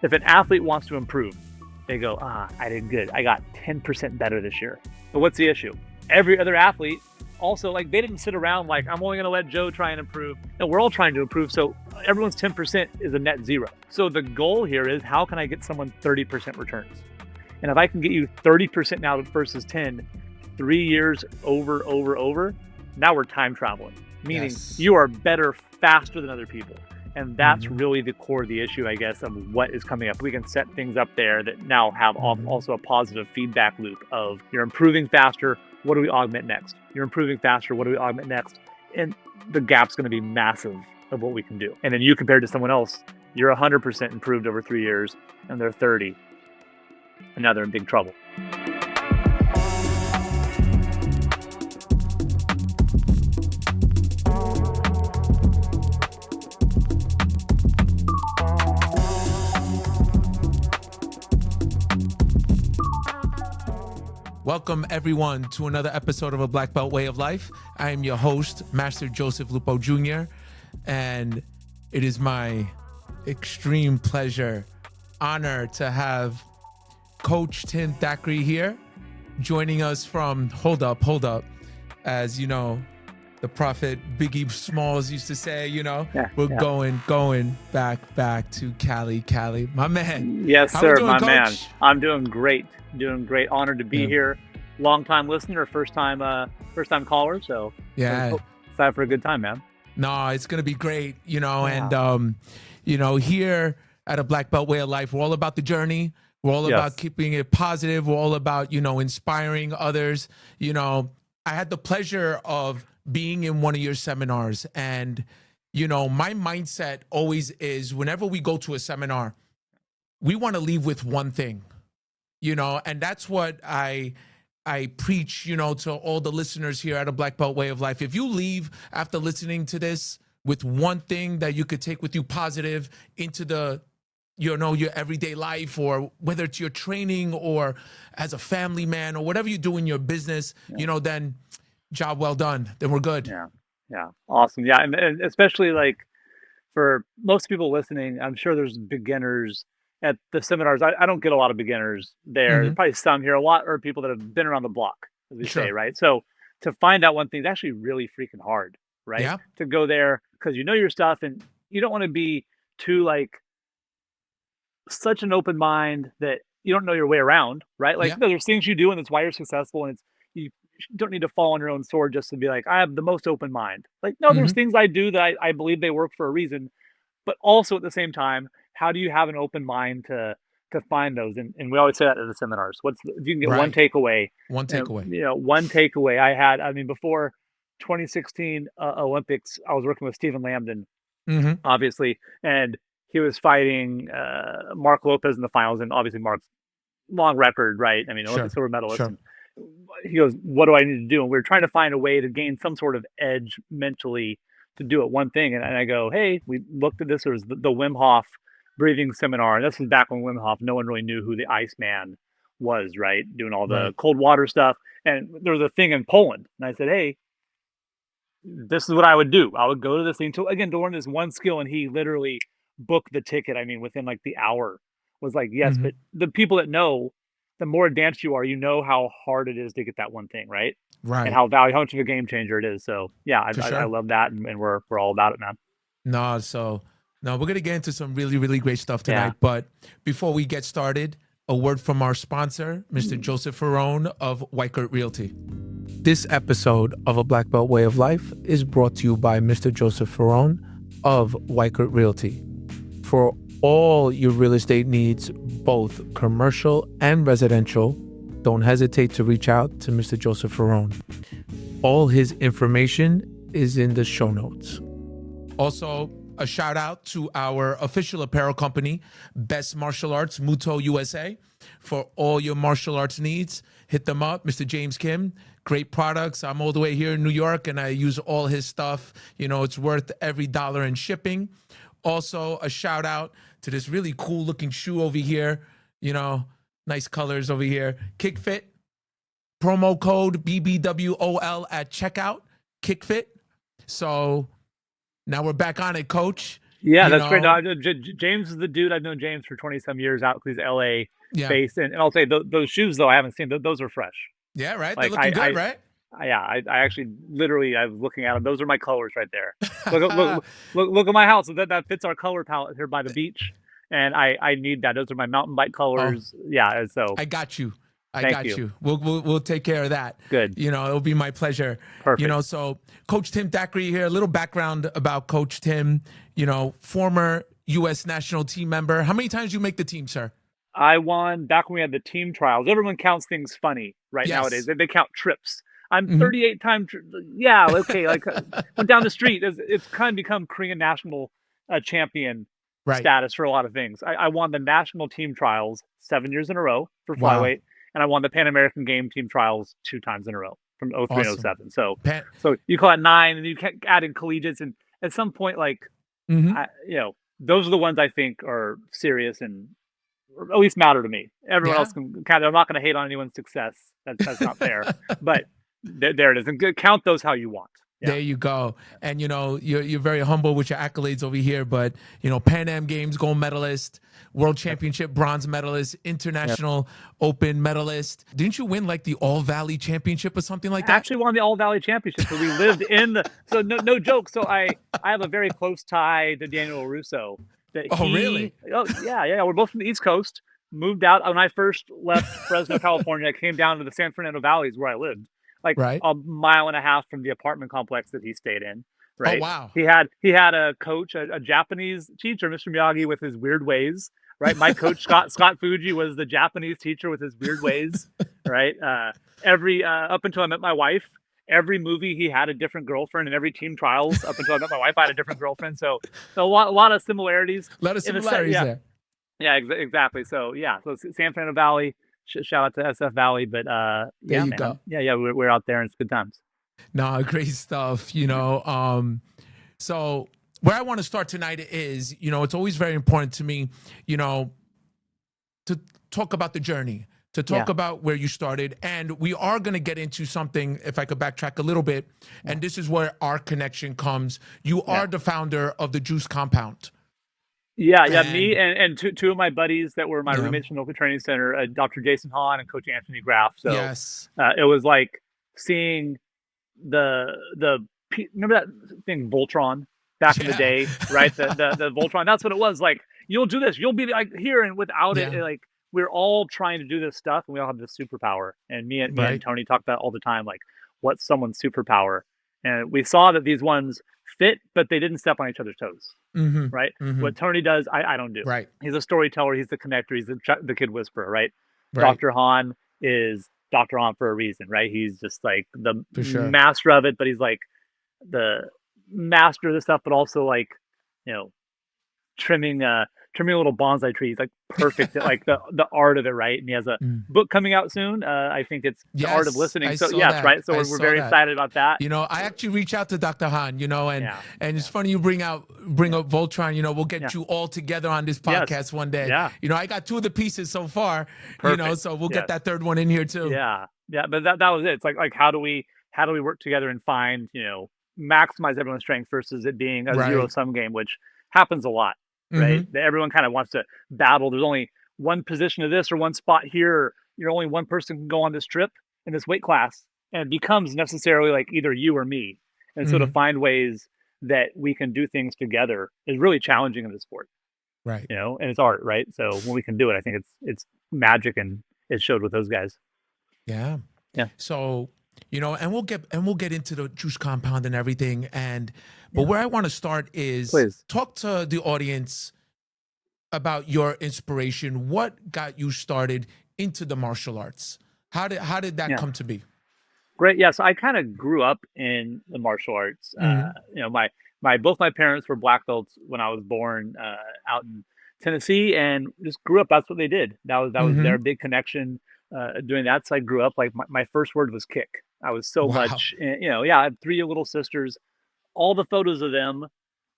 If an athlete wants to improve, they go, I did good. I got 10% better this year. But what's the issue? Every other athlete also, like, they didn't sit around like, I'm only going to let Joe try and improve. No, we're all trying to improve. So everyone's 10% is a net zero. So the goal here is, how can I get someone 30% returns? And if I can get you 30% now versus 10, 3 years over, now we're time traveling. Meaning you are better faster than other people. And that's really the core of the issue, I guess, of what is coming up. We can set things up there that now have also a positive feedback loop of, you're improving faster, what do we augment next? You're improving faster, what do we augment next? And the gap's going to be massive of what we can do. And then you compared to someone else, you're 100% improved over 3 years, and they're 30, and now they're in big trouble. Welcome, everyone, to another episode of A Black Belt Way of Life. I am your host, Master Joseph Lupo Jr., and it is my extreme pleasure, honor to have Coach Tim Thackrey here, joining us from, hold up, as you know, the prophet Biggie Smalls used to say, we're going back to Cali, my man. Yes, How sir, we doing, my Coach? man. I'm doing great. Honored to be here. Long time listener, first time caller. So excited for a good time, man. No, it's gonna be great. And here at A Black Belt Way of Life, we're all about the journey. We're all about keeping it positive. We're all about inspiring others. I had the pleasure of being in one of your seminars, and my mindset always is, whenever we go to a seminar, we want to leave with one thing. And that's what I preach, to all the listeners here at A Black Belt Way of Life. If you leave after listening to this with one thing that you could take with you positive into the, your everyday life, or whether it's your training or as a family man or whatever you do in your business, then job well done. Then we're good. Yeah. Awesome. Yeah. And especially like for most people listening, I'm sure there's beginners at the seminars. I don't get a lot of beginners there. There's probably some here. A lot are people that have been around the block, as we say, right? So to find out one thing is actually really freaking hard, right? Yeah. To go there because you know your stuff, and you don't want to be too such an open mind that you don't know your way around, right? There's things you do, and that's why you're successful, and you don't need to fall on your own sword just to be like, I have the most open mind. There's things I do that I believe they work for a reason, but also at the same time, how do you have an open mind to find those? And we always say that at the seminars. If you can get one takeaway? One takeaway I had. I mean, before 2016 Olympics, I was working with Stephen Lambden, obviously, and he was fighting Mark Lopez in the finals, and obviously Mark's long record, right? I mean, Olympic silver medalist. And he goes, what do I need to do? And we were trying to find a way to gain some sort of edge mentally to do it one thing. And I go, hey, we looked at this. There was the Wim Hof breathing seminar. And this was back when Wim Hof, no one really knew who the Iceman was, right? Doing all the cold water stuff. And there was a thing in Poland. And I said, hey, this is what I would do. I would go to this thing to learn this one skill. And he literally booked the ticket. I mean, within the hour was yes, but the people that know, the more advanced you are, how hard it is to get that one thing, right? Right. And how much of a game changer it is. So yeah, I love that, and we're all about it, man. We're gonna get into some really, really great stuff tonight. But before we get started, a word from our sponsor, Mr. Joseph Ferrone of Weichert Realty. This episode of A Black Belt Way of Life is brought to you by Mr. Joseph Ferrone of Weichert Realty. For all your real estate needs, both commercial and residential, don't hesitate to reach out to Mr. Joseph Ferrone. All his information is in the show notes. Also, a shout out to our official apparel company, Best Martial Arts, Muto USA. For all your martial arts needs, hit them up. Mr. James Kim, great products. I'm all the way here in New York, and I use all his stuff. It's worth every dollar in shipping. Also, a shout out to this really cool looking shoe over here. Nice colors over here. KickFit. Promo code BBWOL at checkout. KickFit. So now we're back on it, Coach. Yeah, You that's great. No, know, James is the dude. I've known James for 20 some years out. He's LA yeah, based, and I'll say those shoes though I haven't seen. Those are fresh. yeah, right. They're Like looking good, right? yeah, I actually literally I was looking at them. Those are my colors right there. Look at my house. That fits our color palette here by the beach, and I need that. Those are my mountain bike Oh, colors. Yeah, and so I got you. I thank got you. you. We'll take care of that. Good, You know, it'll be my pleasure. You perfect. know, so Coach Tim Thackrey here. A little background about Coach Tim. You know, former U.S. national team member. How many times you make the team, sir? I won back when we had the team trials. Everyone counts things funny right nowadays. Yes. They count trips. I'm Hmm. 38 time. Yeah, okay. Like went down the street. It's kind of become Korean national champion Right. status for a lot of things. I won the national team trials 7 years in a row for Wow. flyweight, and I won the Pan American game team trials 2 times in a row from '03 and Awesome. '07. So Pat. so you call it nine, and you can add in collegiates, and at some point, like Hmm. those are the ones I think are serious and or at least matter to me. Everyone Yeah. else can kind of. I'm not going to hate on anyone's success. That's not fair. But there it is. And count those how you want. Yeah. There you go. And you know, you're very humble with your accolades over here, but you know, Pan Am Games gold medalist, World Championship bronze medalist, Yeah. International Open medalist. Didn't you win like the All Valley Championship or something like that? Actually won the All Valley Championship. So we lived in the. So no joke. So I have a very close tie to Daniel Russo. That Oh, really? he. Oh yeah. We're both from the East Coast. Moved out when I first left Fresno, California. I came down to the San Fernando Valleys where I lived, like Right. a mile and a half from the apartment complex that he stayed in. Oh, Right. wow. He had a coach, a Japanese teacher, Mr. Miyagi, with his weird ways. Right. My coach Scott Fuji was the Japanese teacher with his weird ways. Right. Every up until I met my wife. Every movie he had a different girlfriend, and every team trials up until I met my wife, I had a different girlfriend. So a lot of similarities. A lot of In the set, similarities yeah, there. yeah, exactly. So yeah, so San Fernando Valley. Shout out to SF Valley, but There yeah, you man, go. yeah, we're out there and it's good times. No, great stuff. You know, so where I want to start tonight is, you know, it's always very important to me, you know, to talk about the journey, to talk Yeah, about where you started. And we are going to get into something, if I could backtrack a little bit. yeah, And this is where our connection comes. You yeah, are the founder of the Juice Compound. yeah. Me And and two of my buddies that were my yeah, roommates from local training center, Dr. Jason Hahn and Coach Anthony Graff. So yes. it was like seeing the remember that thing Voltron back in the Yeah. day, right? The Voltron. That's what it was. Like you'll do this, you'll be like here, and without it, Yeah. like we're all trying to do this stuff, and we all have this superpower. And me and Right. Tony talk about it all the time, like what's someone's superpower. And we saw that these ones fit, but they didn't step on each other's toes, Mm-hmm. right? Mm-hmm. What Tony does, I don't do. Right. He's a storyteller. He's the connector. He's the kid whisperer, right? Right. Dr. Hahn is Dr. Hahn for a reason, right? He's just like the For sure. master of it, but he's like the master of the stuff, but also like, you know, trimming trimming a little bonsai tree. He's like perfect at like the art of it, right? And he has a Mm. book coming out soon. I think it's The Art of Yes, Listening. I So saw yes, that. right. So I we're saw very that. excited about that. You know, I actually reach out to Dr. Han, you know, Yeah. and it's Yeah. funny you bring up Voltron, you know, we'll get Yeah. you all together on this Yes. podcast one day. Yeah. You know, I got two of the pieces so far, you know, Perfect. so we'll get Yes. that third one in here too. Yeah. Yeah. But that was it. It's like how do we work together and find, maximize everyone's strength versus it being a zero Right. sum game, which happens a lot, right? Mm-hmm. That everyone kind of wants to battle. There's only one position of this or one spot here. You're only one person can go on this trip in this weight class, and it becomes necessarily like either you or me. And so to Mm-hmm. find ways that we can do things together is really challenging in the sport, Right. and it's art, right? So when we can do it, I think it's magic, and it showed with those guys. Yeah. Yeah. So, you know, and we'll get into the juice compound and everything. But Yeah. where I want to start is Please. talk to the audience about your inspiration. What got you started into the martial arts? How did that Yeah. come to be? Great. Yeah. So I kind of grew up in the martial arts. Hmm. My both my parents were black belts when I was born out in Tennessee, and just grew up. That's what they did. That was their Hmm. big connection doing that. So I grew up like my first word was kick. I was so Wow. much, yeah. I have three little sisters. All the photos of them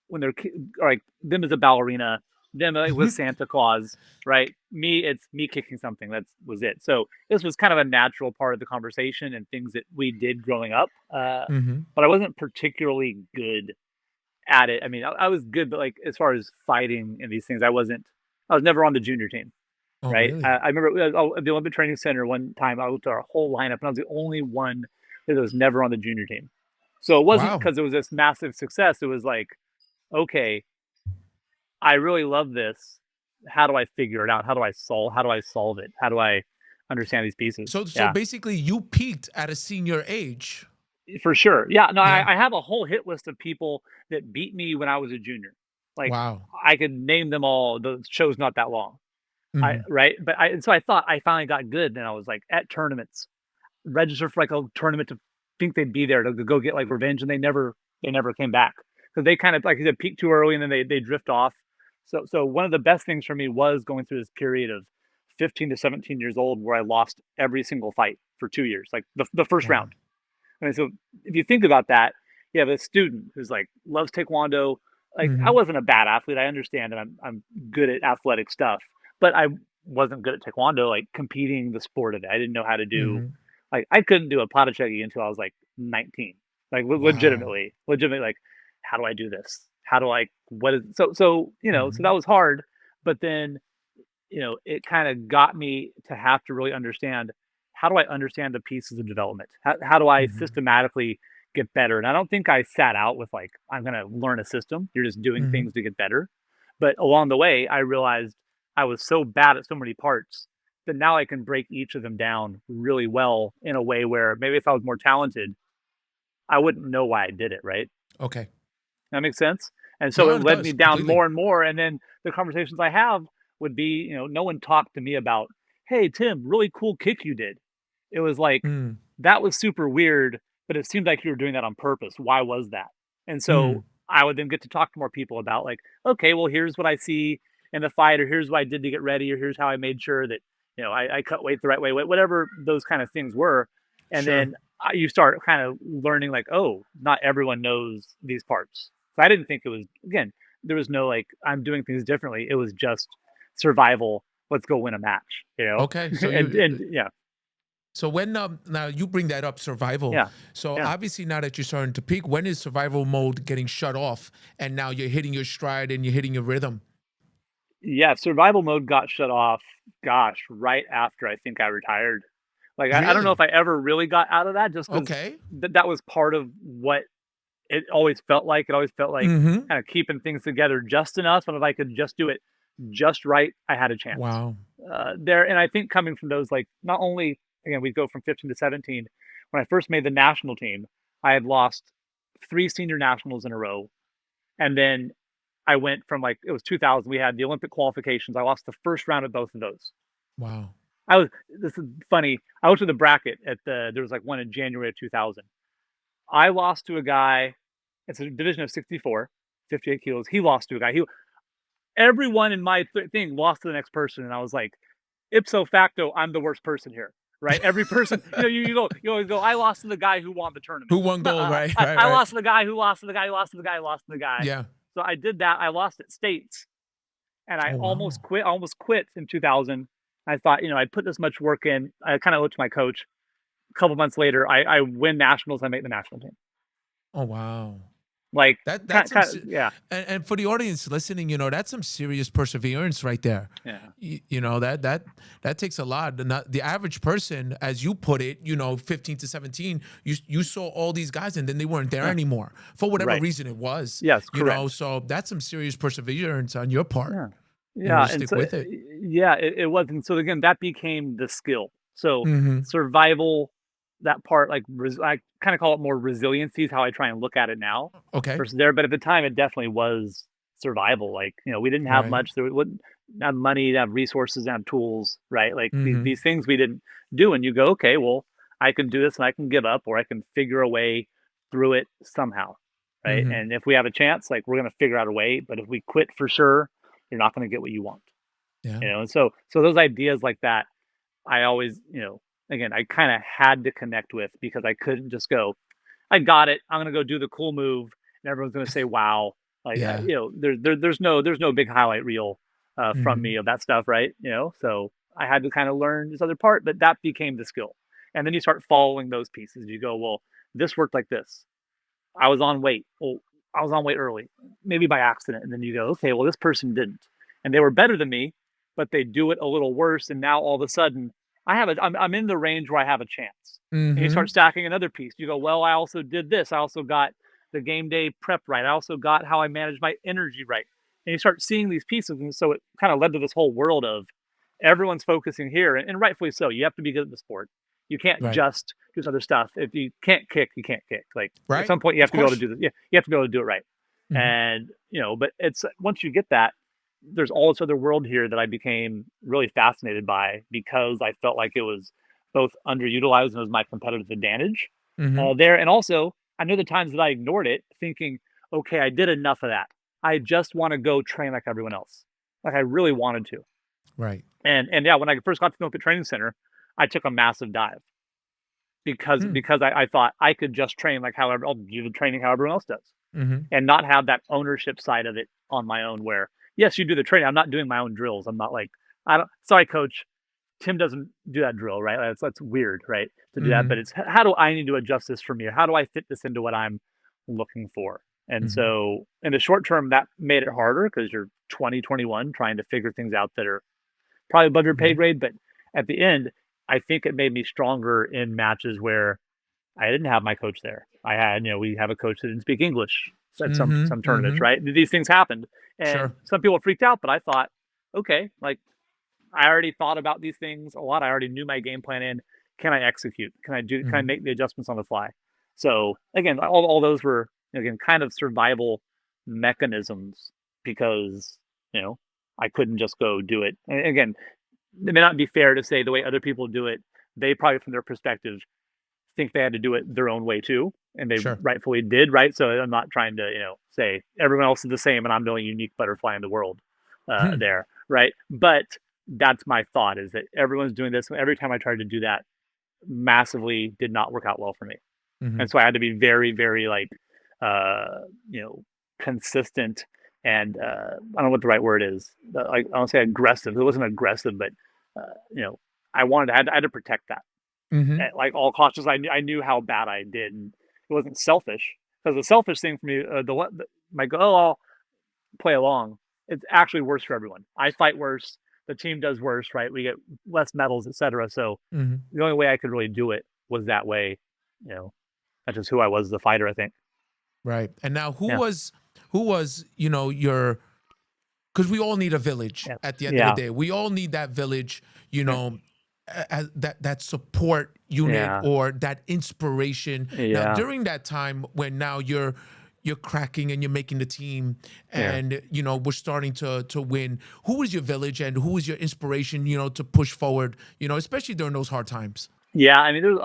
when they're like them as a ballerina, them like, with Santa Claus, right? It's me kicking something. That was it. So this was kind of a natural part of the conversation and things that we did growing up. Hmm. But I wasn't particularly good at it. I mean, I was good, but like as far as fighting and these things, I wasn't. I was never on the junior team, Oh, right? really? I remember at the Olympic Training Center one time. I looked at our whole lineup, and I was the only one that was never on the junior team. So it wasn't Wow. because it was this massive success. It was like, okay, I really love this. How do I figure it out? How do I solve it? How do I understand these pieces? So Yeah, basically, you peaked at a senior age. for sure. Yeah, no, Yeah. I have a whole hit list of people that beat me when I was a junior. Like Wow. I could name them all. The show's not that long. I Hmm. right, but I and so I thought I finally got good, and I was like at tournaments, register for like a tournament to think they'd be there to go get like revenge, and they never came back because they kind of like you said peaked too early, and then they drift off. So one of the best things for me was going through this period of 15 to 17 years old where I lost every single fight for 2 years, like the first Wow. round. I mean, so if you think about that, you have a student who's like loves taekwondo. Like I Hmm. wasn't a bad athlete. I understand that I'm good at athletic stuff, but I wasn't good at taekwondo. Like competing the sport of it, I didn't know how to do. Hmm. Like I couldn't do a potachegi until I was like 19. Like Wow. legitimately. Like how do I do this? How do I? What is so so that Hmm. was hard. But then it kind of got me to have to really understand how do I understand the pieces of development? How do I Hmm. systematically get better? And I don't think I sat out with like, I'm going to learn a system. You're just doing Hmm. things to get better. But along the way, I realized I was so bad at so many parts that now I can break each of them down really well in a way where maybe if I was more talented, I wouldn't know why I did it. Right. Okay. That makes sense? And so No, it it led me does down completely. more and more, and then the conversations I have would be, no one talked to me about, "Hey, Tim, really cool kick you did." It was like, Mm. "That was super weird, but it seemed like you were doing that on purpose. Why was that?" And Mm. so I would then get to talk to more people about like, "Okay, well, here's what I see in the fight, or here's what I did to get ready, or here's how I made sure that, I cut weight the right way," whatever those kind of things were. And Sure. then you start kind of learning like, "Oh, not everyone knows these parts." So I didn't think it was again, there was no like I'm doing things differently. It was just survival. Let's go win a match, Okay. So and yeah, so when now you bring that up survival. yeah, So yeah, obviously now that you're starting to peak, when is survival mode getting shut off and now you're hitting your stride and you're hitting your rhythm? yeah. Survival mode got shut off. Gosh, right after I think I retired. Like I don't know Really? if I ever really got out of that, just because Okay. that was part of what it always felt like. It always felt like Mm-hmm. kind of keeping things together just enough, and if I could just do it just right, I had a chance. Wow. There, and I think coming from those, like not only again we go from 15 to 17. When I first made the national team, I had lost three senior nationals in a row, and then I went from like it was 2000. We had the Olympic qualifications. I lost the first round of both of those. Wow. I was this is funny. I went to the bracket at there was like one in January of 2000. I lost to a guy. It's a division of 64, 58 kilos. He lost to a guy. Everyone in my thing lost to the next person, and I was like, ipso facto, I'm the worst person here, right? Every person, you always go, I lost to the guy who won the tournament. Who won gold? Right. Right. I Right. lost to the guy who lost to the guy who lost to the guy who lost to the guy. Yeah. So I did that. I lost at states, and I Oh almost wow. quit. Almost quit in 2000. I thought, I put this much work in. I kind of looked to my coach. A couple months later, I win nationals. I make the national team. Oh wow. Like, That's some, yeah, and for the audience listening, that's some serious perseverance right there. yeah, That takes a lot. The average person, as you put it, 15 to 17, you saw all these guys and then they weren't there yeah, anymore for whatever right. reason it was. Yes, correct. So that's some serious perseverance on your part. Yeah. Yeah, To and stick so with it. yeah, it was, and so again, that became the skill. So Hmm. survival, that part, like I kind of call it more resiliency is how I try and look at it now Okay. versus there. But at the time, it definitely was survival. Like we didn't have Right. much. There wouldn't have money, have resources, have tools, right? Like Hmm. these things we didn't do, and you go, okay, well, I can do this, and I can give up, or I can figure a way through it somehow, right? Hmm. And if we have a chance, like we're gonna figure out a way. But if we quit for sure, you're not gonna get what you want. Yeah. And so those ideas like that, I always, again, I kind of had to connect with because I couldn't just go, I got it. I'm gonna go do the cool move, and everyone's gonna say, "Wow!" Like, Yeah. there's no big highlight reel from Hmm. me of that stuff, right? So I had to kind of learn this other part, but that became the skill. And then you start following those pieces. You go, well, this worked like this. I was on weight. Well, I was on weight early, maybe by accident. And then you go, okay, well, this person didn't. And they were better than me, but they do it a little worse. And now all of a sudden, I'm in the range where I have a chance. And you start Mm-hmm. stacking another piece. You go, well, I also did this. I also got the game day prep right. I also got how I manage my energy right. And you start seeing these pieces. And so it kind of led to this whole world of everyone's focusing here. And rightfully so. You have to be good at the sport. You can't Right. just do this other stuff. If you can't kick, you can't kick. Like at Right. some point, you have Of to be able to course. do this. Yeah, you have to be able to do it right. Mm-hmm. And but it's once you get that, there's all this other world here that I became really fascinated by because I felt like it was both underutilized and was my competitive advantage Mm-hmm. there. And also, I knew the times that I ignored it, thinking, okay, I did enough of that. I just want to go train like everyone else. Like I really wanted to. Right. And yeah, when I first got to the Olympic Training Center, I took a massive dive Hmm. because I thought I could just train like however I'll do the training how everyone else does Mm-hmm. and not have that ownership side of it on my own where yes, you do the training. I'm not doing my own drills. I'm not like I don't sorry, coach. Tim doesn't do that drill, right? That's weird, right? To do that. Mm-hmm. But it's how do I need to adjust this for me? How do I fit this into what I'm looking for? And Mm-hmm. so in the short term, that made it harder because you're 20, 21, trying to figure things out that are probably above your pay Mm-hmm. grade. But at the end, I think it made me stronger in matches where I didn't have my coach there. I had, we have a coach that didn't speak English at Mm-hmm. some tournaments, Mm-hmm. right? These things happened, and Sure. some people freaked out. But I thought, okay, like I already thought about these things a lot. I already knew my game plan in. Can I execute? Can I Mm-hmm. make the adjustments on the fly? So again, all those were again kind of survival mechanisms because you know I couldn't just go do it. And again, it may not be fair to say the way other people do it. They probably, from their perspective, think they had to do it their own way too, and they Sure. rightfully did, right? So I'm not trying to, say everyone else is the same and I'm the only unique butterfly in the world Hmm. there, right? But that's my thought is that everyone's doing this, and every time I tried to do that, massively did not work out well for me, Mm-hmm. and so I had to be very, very like, uh, you know, consistent and I don't know what the right word is. Like I don't say aggressive. It wasn't aggressive, but uh, you know, I had to protect that Mm-hmm. at like all costs. I knew how bad I did, and it wasn't selfish because the selfish thing for me, my go, oh, I'll play along. It's actually worse for everyone. I fight worse. The team does worse, right? We get less medals, etc. So Mm-hmm. the only way I could really do it was that way. You know, that's just who I was as a fighter. I think. Right. And now Yeah. who was, your, because we all need a village Yeah. at the end of the Yeah. day. We all need that village, Yeah. that support unit Yeah. or that inspiration. Now, Yeah. during that time when now you're cracking and you're making the team Yeah. and we're starting to win, who is your village and who is your inspiration, to push forward, especially during those hard times? Yeah. I mean, there's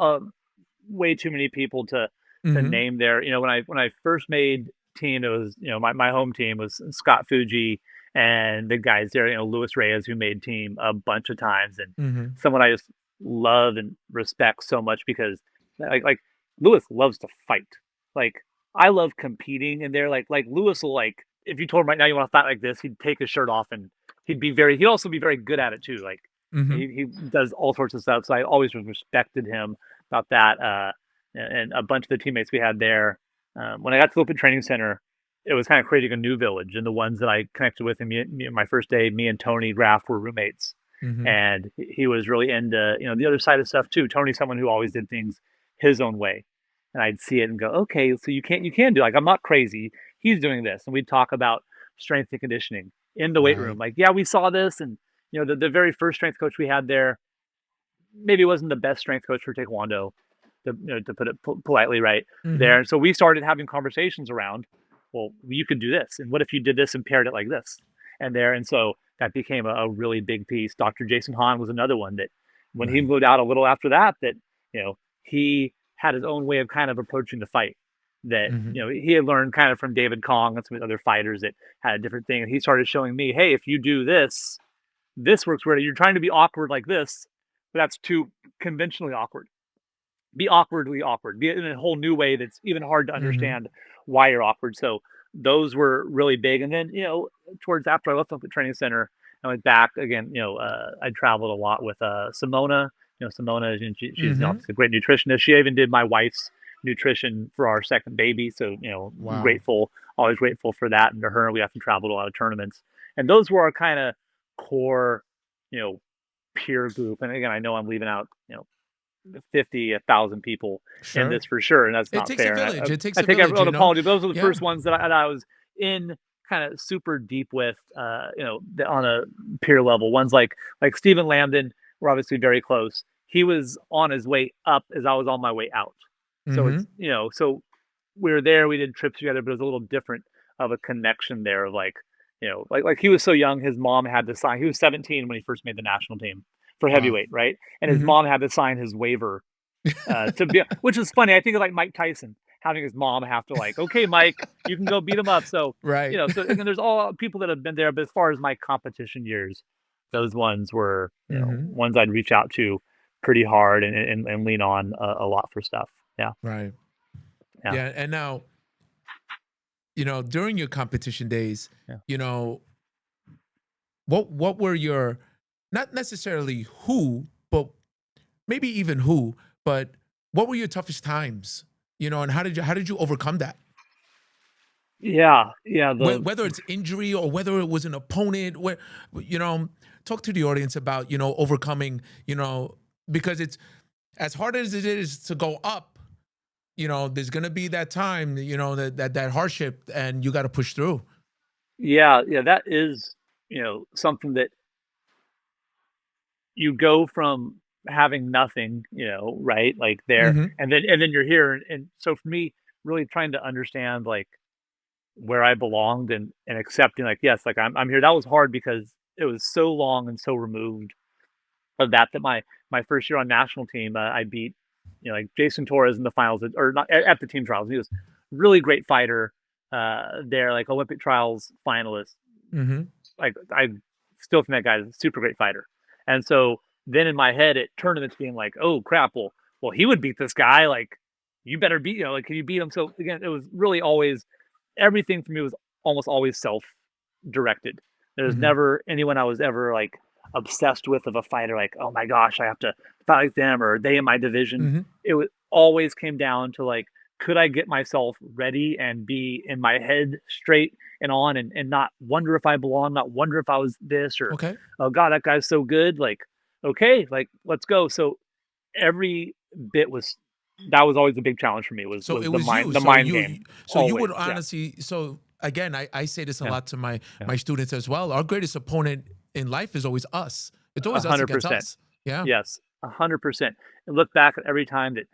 way too many people to Mm-hmm. name there. When I first made team, it was my home team was Scott Fuji and the guys there, Luis Reyes, who made team a bunch of times, and Mm-hmm. someone I just love and respect so much because like Luis loves to fight. Like I love competing, and they're like Luis will like if you told him right now you want to fight like this, he'd take his shirt off and he'd also be very good at it too. Like Mm-hmm. he does all sorts of stuff. So I always respected him about that. And a bunch of the teammates we had there. When I got to the Open Training Center, it was kind of creating a new village. And the ones that I connected with, and my first day, me and Tony Graff were roommates. Mm-hmm. And he was really into, the other side of stuff too. Tony's someone who always did things his own way. And I'd see it and go, okay, so you can do like I'm not crazy. He's doing this. And we'd talk about strength and conditioning in the weight room. Right. Like, yeah, we saw this. And, the very first strength coach we had there maybe wasn't the best strength coach for Taekwondo, to put it politely, right Mm-hmm. there. And so we started having conversations around, well, you could do this, and what if you did this and paired it like this, and there. And so that became a really big piece. Dr. Jason Hahn was another one that, when he Right. moved out a little after that, he had his own way of kind of approaching the fight. That Mm-hmm. he had learned kind of from David Kong and some other fighters that had a different thing. And he started showing me, hey, if you do this, this works. Where you're trying to be awkward like this, but that's too conventionally awkward. Be awkwardly awkward. Be in a whole new way that's even hard to Mm-hmm. understand why you're awkward. So those were really big. And then towards after I left the training center, I went back again. I traveled a lot with Simona. Simona, she's Mm-hmm. obviously a great nutritionist. She even did my wife's nutrition for our second baby. So Wow. grateful always grateful for that. And to her, we have to travel to a lot of tournaments. And those were our kind of core, you know, peer group. And again, I know I'm leaving out, 50, 1,000 people in Sure. this for sure, and that's It not takes a fair. And village. It takes I a take village, everyone you know? apology. Those were the Yeah. first ones that I was in kind of super deep with, on a peer level. Ones like Stephen Lambden were obviously very close. He was on his way up as I was on my way out. So Mm-hmm. it's so we were there. We did trips together, but it was a little different of a connection there. Of like like he was so young, his mom had to sign. He was 17 when he first made the national team for Wow. heavyweight, right? And his Mm-hmm. mom had to sign his waiver to be, which is funny. I think of like Mike Tyson having his mom have to like, okay, Mike, you can go beat him up. So Right. so again, there's all people that have been there. But as far as my competition years, those ones were Mm-hmm. ones I'd reach out to pretty hard and lean on a lot for stuff. Yeah, Right. yeah, Yeah. And now, during your competition days, yeah. you know, what were your, not necessarily who, but maybe even who, but what were your toughest times? And how did you overcome that? Yeah, yeah. Whether it's injury or whether it was an opponent, where you know, talk to the audience about overcoming, because it's as hard as it is to go up. There's gonna be that time, that hardship, and you got to push through. Yeah, that is something that you go from having nothing, right? Like there, Hmm. and then you're here, and so for me, really trying to understand like where I belonged and accepting like yes, like I'm here. That was hard because it was so long and so removed of that my first year on national team, I beat like Jason Torres in the finals or not at the team trials. He was really great fighter. There like Olympic trials finalist. Hmm. Like I still think that guy's a super great fighter. And so then in my head at tournaments being like, oh crap, well he would beat this guy. Like you better beat like can you beat him? So again, it was really always everything for me was almost always self directed. There's Hmm. never anyone I was ever like obsessed with of a fighter like, oh my gosh, I have to fight like them or they in my division. Hmm. It was always came down to like, could I get myself ready and be in my head straight and on and not wonder if I belong, not wonder if I was this or Okay. oh god, that guy's so good. Like, okay, like let's go. So every bit was that was always a big challenge for me So was it was you. the So mind you, game. so you Always. would Yeah. honestly. So again, I say this a Yeah. lot to my Yeah. my students as well. Our greatest opponent in life is always us. It's A always us hundred against percent. us. Yeah. Yes, 100%. And look back at every time that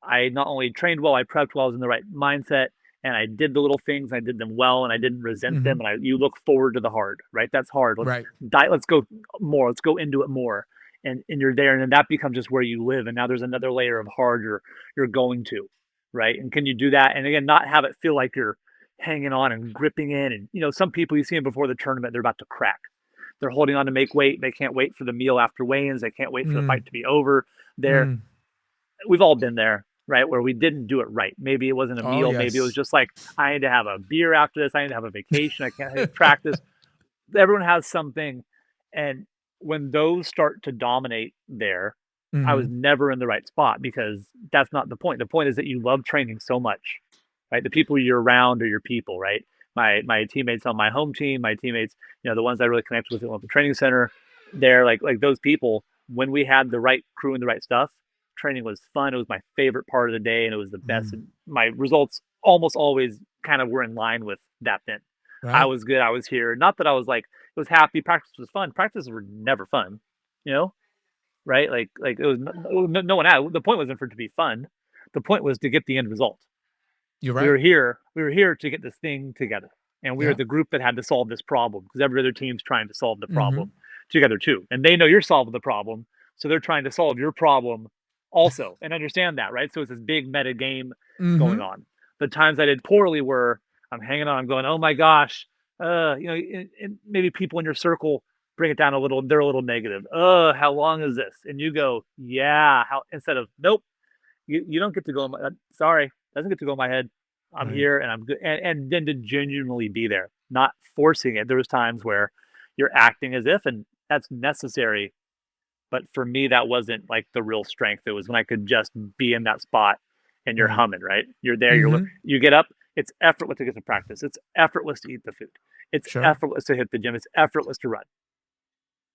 I not only trained well, I prepped well, I was in the right mindset, and I did the little things, I did them well, and I didn't resent Hmm. them. And you look forward to the hard, right? That's hard. Let's Right. let's go more. Let's go into it more. And you're there, and then that becomes just where you live. And now there's another layer of hard you're going to, right? And can you do that? And again, not have it feel like you're hanging on and gripping in. And some people you see them before the tournament, they're about to crack. They're holding on to make weight. They can't wait for the meal after weigh-ins. They can't wait for the Mm, fight to be over. There, mm. we've all been there, right? Where we didn't do it right. Maybe it wasn't a Oh meal. Maybe it was yes. just like I need to have a beer after this. I need to have a vacation. I can't practice. Everyone has something, and when those start to dominate, there, I was Hmm. never in the right spot because that's not the point. The point is that you love training so much, right? The people you're around are your people, right? My teammates on my home team, my teammates, the ones I really connect with at the training center, they're like those people. When we had the right crew and the right stuff, training was fun. It was my favorite part of the day, and it was the best. Mm. And my results almost always kind of were in line with that. Then I Right. was good. I was here. Not that I was like it was happy. Practice was fun. Practices were never fun, you know, right? Like it was no one had. The point wasn't for it to be fun. The point was to get the end result. You're We right. were here. We were here to get this thing together, and we were Yeah. the group that had to solve this problem because every other team's trying to solve the Hmm. problem together too, and they know you're solving the problem, so they're trying to solve your problem also, and understand that, right? So it's this big meta game going Hmm. on. The times I did poorly were I'm hanging on. I'm going, oh my gosh, and maybe people in your circle bring it down a little. They're a little negative. How long is this? And you go, yeah. How instead of nope, you don't get to go in my sorry, doesn't get to go in my head. I'm Right. here and I'm good and then to genuinely be there, not forcing it. There was times where you're acting as if and that's necessary, but for me that wasn't like the real strength. It was when I could just be in that spot and you're Right. humming, right? You're there, Hmm. you get up, It's effortless to get to practice. It's effortless to eat the food. It's Sure. effortless to hit the gym. It's effortless to run.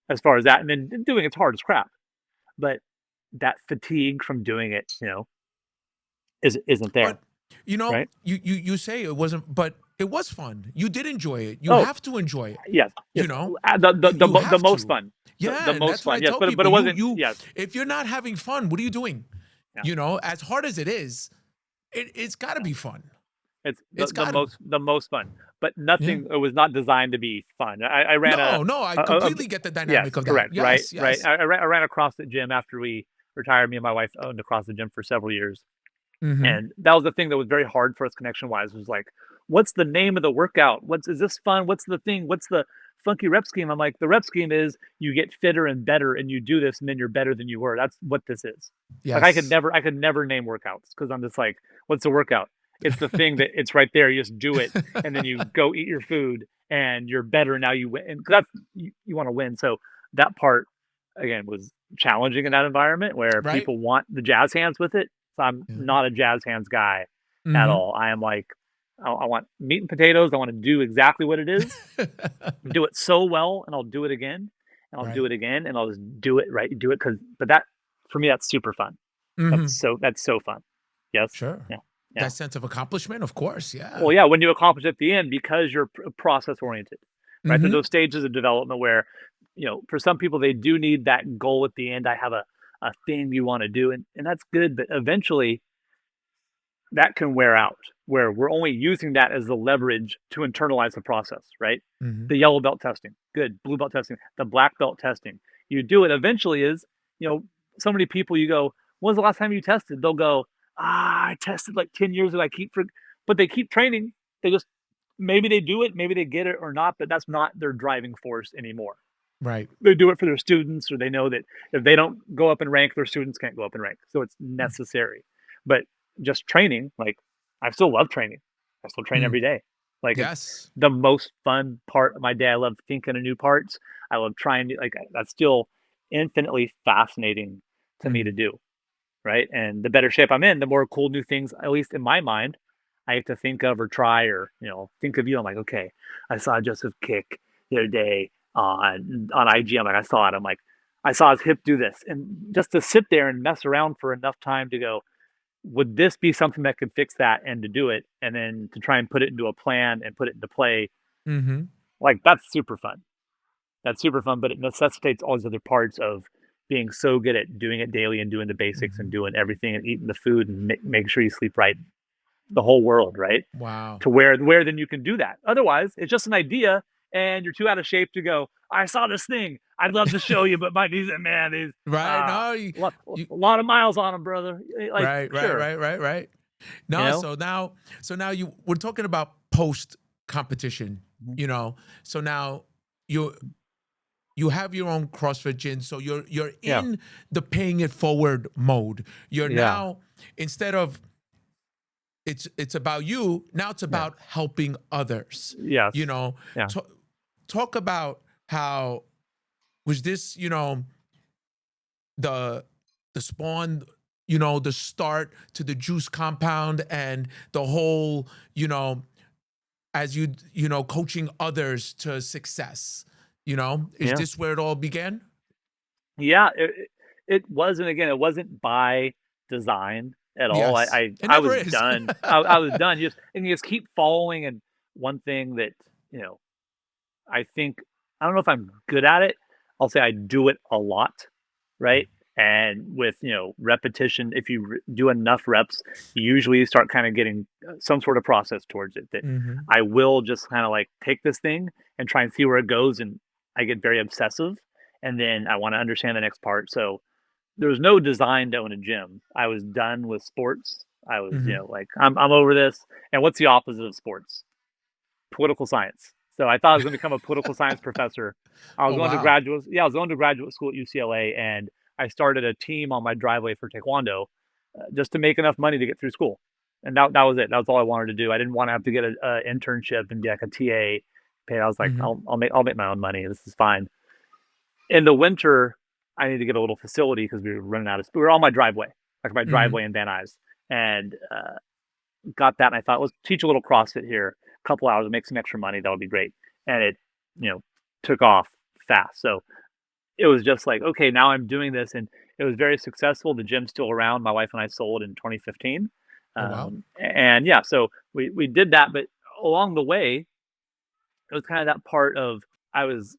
As far as that, and then doing it's hard as crap. But that fatigue from doing it, isn't there, But you know, right? you say it wasn't, but it was fun. You did enjoy it. You Oh, have to enjoy it. yes, You yes. know, The you the have most to. fun, the Yeah, and most that's what I fun. Yes, tell but people. it wasn't. You Yes, if you're not having fun, what are you doing? yeah. You know, as hard as it is, it's got to Yeah. be fun. It's It's got to. the most fun, but Yeah. nothing. It was not designed to be fun. I ran No, no, I a completely get the yes, dynamic of that. correct, right, Yes, right. yes. I ran a CrossFit gym after we retired. Me and my wife owned a CrossFit gym for several years, Mm-hmm. and that was the thing that was very hard for us connection wise. Was like, what's the name of the workout? What's is this fun? What's the thing? What's the funky rep scheme? I'm like, the rep scheme is you get fitter and better, and you do this, and then you're better than you were. That's what this is. Like Yes. I could never name workouts because I'm just like, what's the workout? It's the thing that it's right there. You just do it, and then you go eat your food, and you're better. Now you win, and 'cause that's you want to win. So that part again was challenging in that environment where Right. people want the jazz hands with it. So I'm Yeah. not a jazz hands guy at Mm-hmm. all. I am like, I want meat and potatoes. I want to do exactly what it is, do it so well, and I'll do it again, and I'll do Right. it again, and I'll just do it right. Do it because, but that for me, that's super fun. Mm-hmm. That's so fun. Yes. Sure. Yeah. Yeah. That sense of accomplishment, of course. Well, Yeah. yeah. When you accomplish at the end, because you're process oriented, right? There's Mm-hmm. those stages of development where, for some people they do need that goal at the end. I have a thing you want to do, and that's good. But eventually, that can wear out where we're only using that as the leverage to internalize the process, right? Mm-hmm. The yellow belt testing, good. Blue belt testing, the black belt testing. You do it eventually is, you know, so many people you go, when's the last time you tested? They'll go, I tested like 10 years ago. But they keep training. They just, maybe they do it, maybe they get it or not, but that's not their driving force anymore. Right. They do it for their students, or they know that if they don't go up in rank, their students can't go up in rank. So it's necessary. But just training, like I still love training. I still train Mm. every day. Like it's Yes. the most fun part of my day. I love thinking of new parts. I love trying to that's still infinitely fascinating to me to Mm. do. Right. And the better shape I'm in, the more cool new things, at least in my mind, I have to think of or try or, think of you. I'm like, okay, I saw Joseph kick the other day on IG. I'm like, I saw it. I'm like, I saw his hip do this. And just to sit there and mess around for enough time to go, would this be something that could fix that and to do it? And then to try and put it into a plan and put it into play, Mm-hmm. like that's super fun. That's super fun, but it necessitates all these other parts of being so good at doing it daily and doing the basics and Mm-hmm. doing everything and eating the food and making sure you sleep right. The whole world, right? Wow. To where then you can do that. Otherwise, it's just an idea and you're too out of shape to go, I saw this thing. I'd love to show you, but my knees, man, these Right. No, a you lot of miles on them, brother. Like, right, right, sure, right, right, right. you No, know? so now you we're talking about post competition, Mhm. you know. So now you you have your own CrossFit gym, so you're Yeah, in the paying it forward mode. You're yeah, now instead of it's about you, now it's yeah, about helping others. yes, You know, yeah, T- talk about how was this, the the spawn, the start to the juice compound and the whole, as coaching others to success. Is yeah. this where it all began? Yeah, it wasn't again, it wasn't by design at all. Yes, it I never was is. done. I was done. You just keep following and one thing that, you know, I think I don't know if I'm good at it. I'll say I do it a lot, right? And with, repetition, if you do enough reps, you usually start kind of getting some sort of process towards it that Hmm. I will just kind of like take this thing and try and see where it goes. And I get very obsessive. And then I want to understand the next part. So there was no design to own a gym. I was done with sports. I was, Hmm. like, I'm over this. And what's the opposite of sports? Political science. So I thought I was going to become a political science professor. Oh wow. I was going to graduate school at UCLA, and I started a team on my driveway for Taekwondo, just to make enough money to get through school. And that was it. That was all I wanted to do. I didn't want to have to get a internship and be like a TA. Paid. I was like, Hmm. I'll make my own money. This is fine. In the winter, I need to get a little facility because we were running out of. We were on my driveway, like my Hmm. driveway in Van Nuys, and got that, and I thought, let's teach a little CrossFit here, a couple hours, and make some extra money. That would be great. And it, you know, took off fast. So it was just like, okay, now I'm doing this, and it was very successful. The gym's still around. My wife and I sold in 2015, Oh, wow. and yeah, so we did that. But along the way, it was kind of that part of I was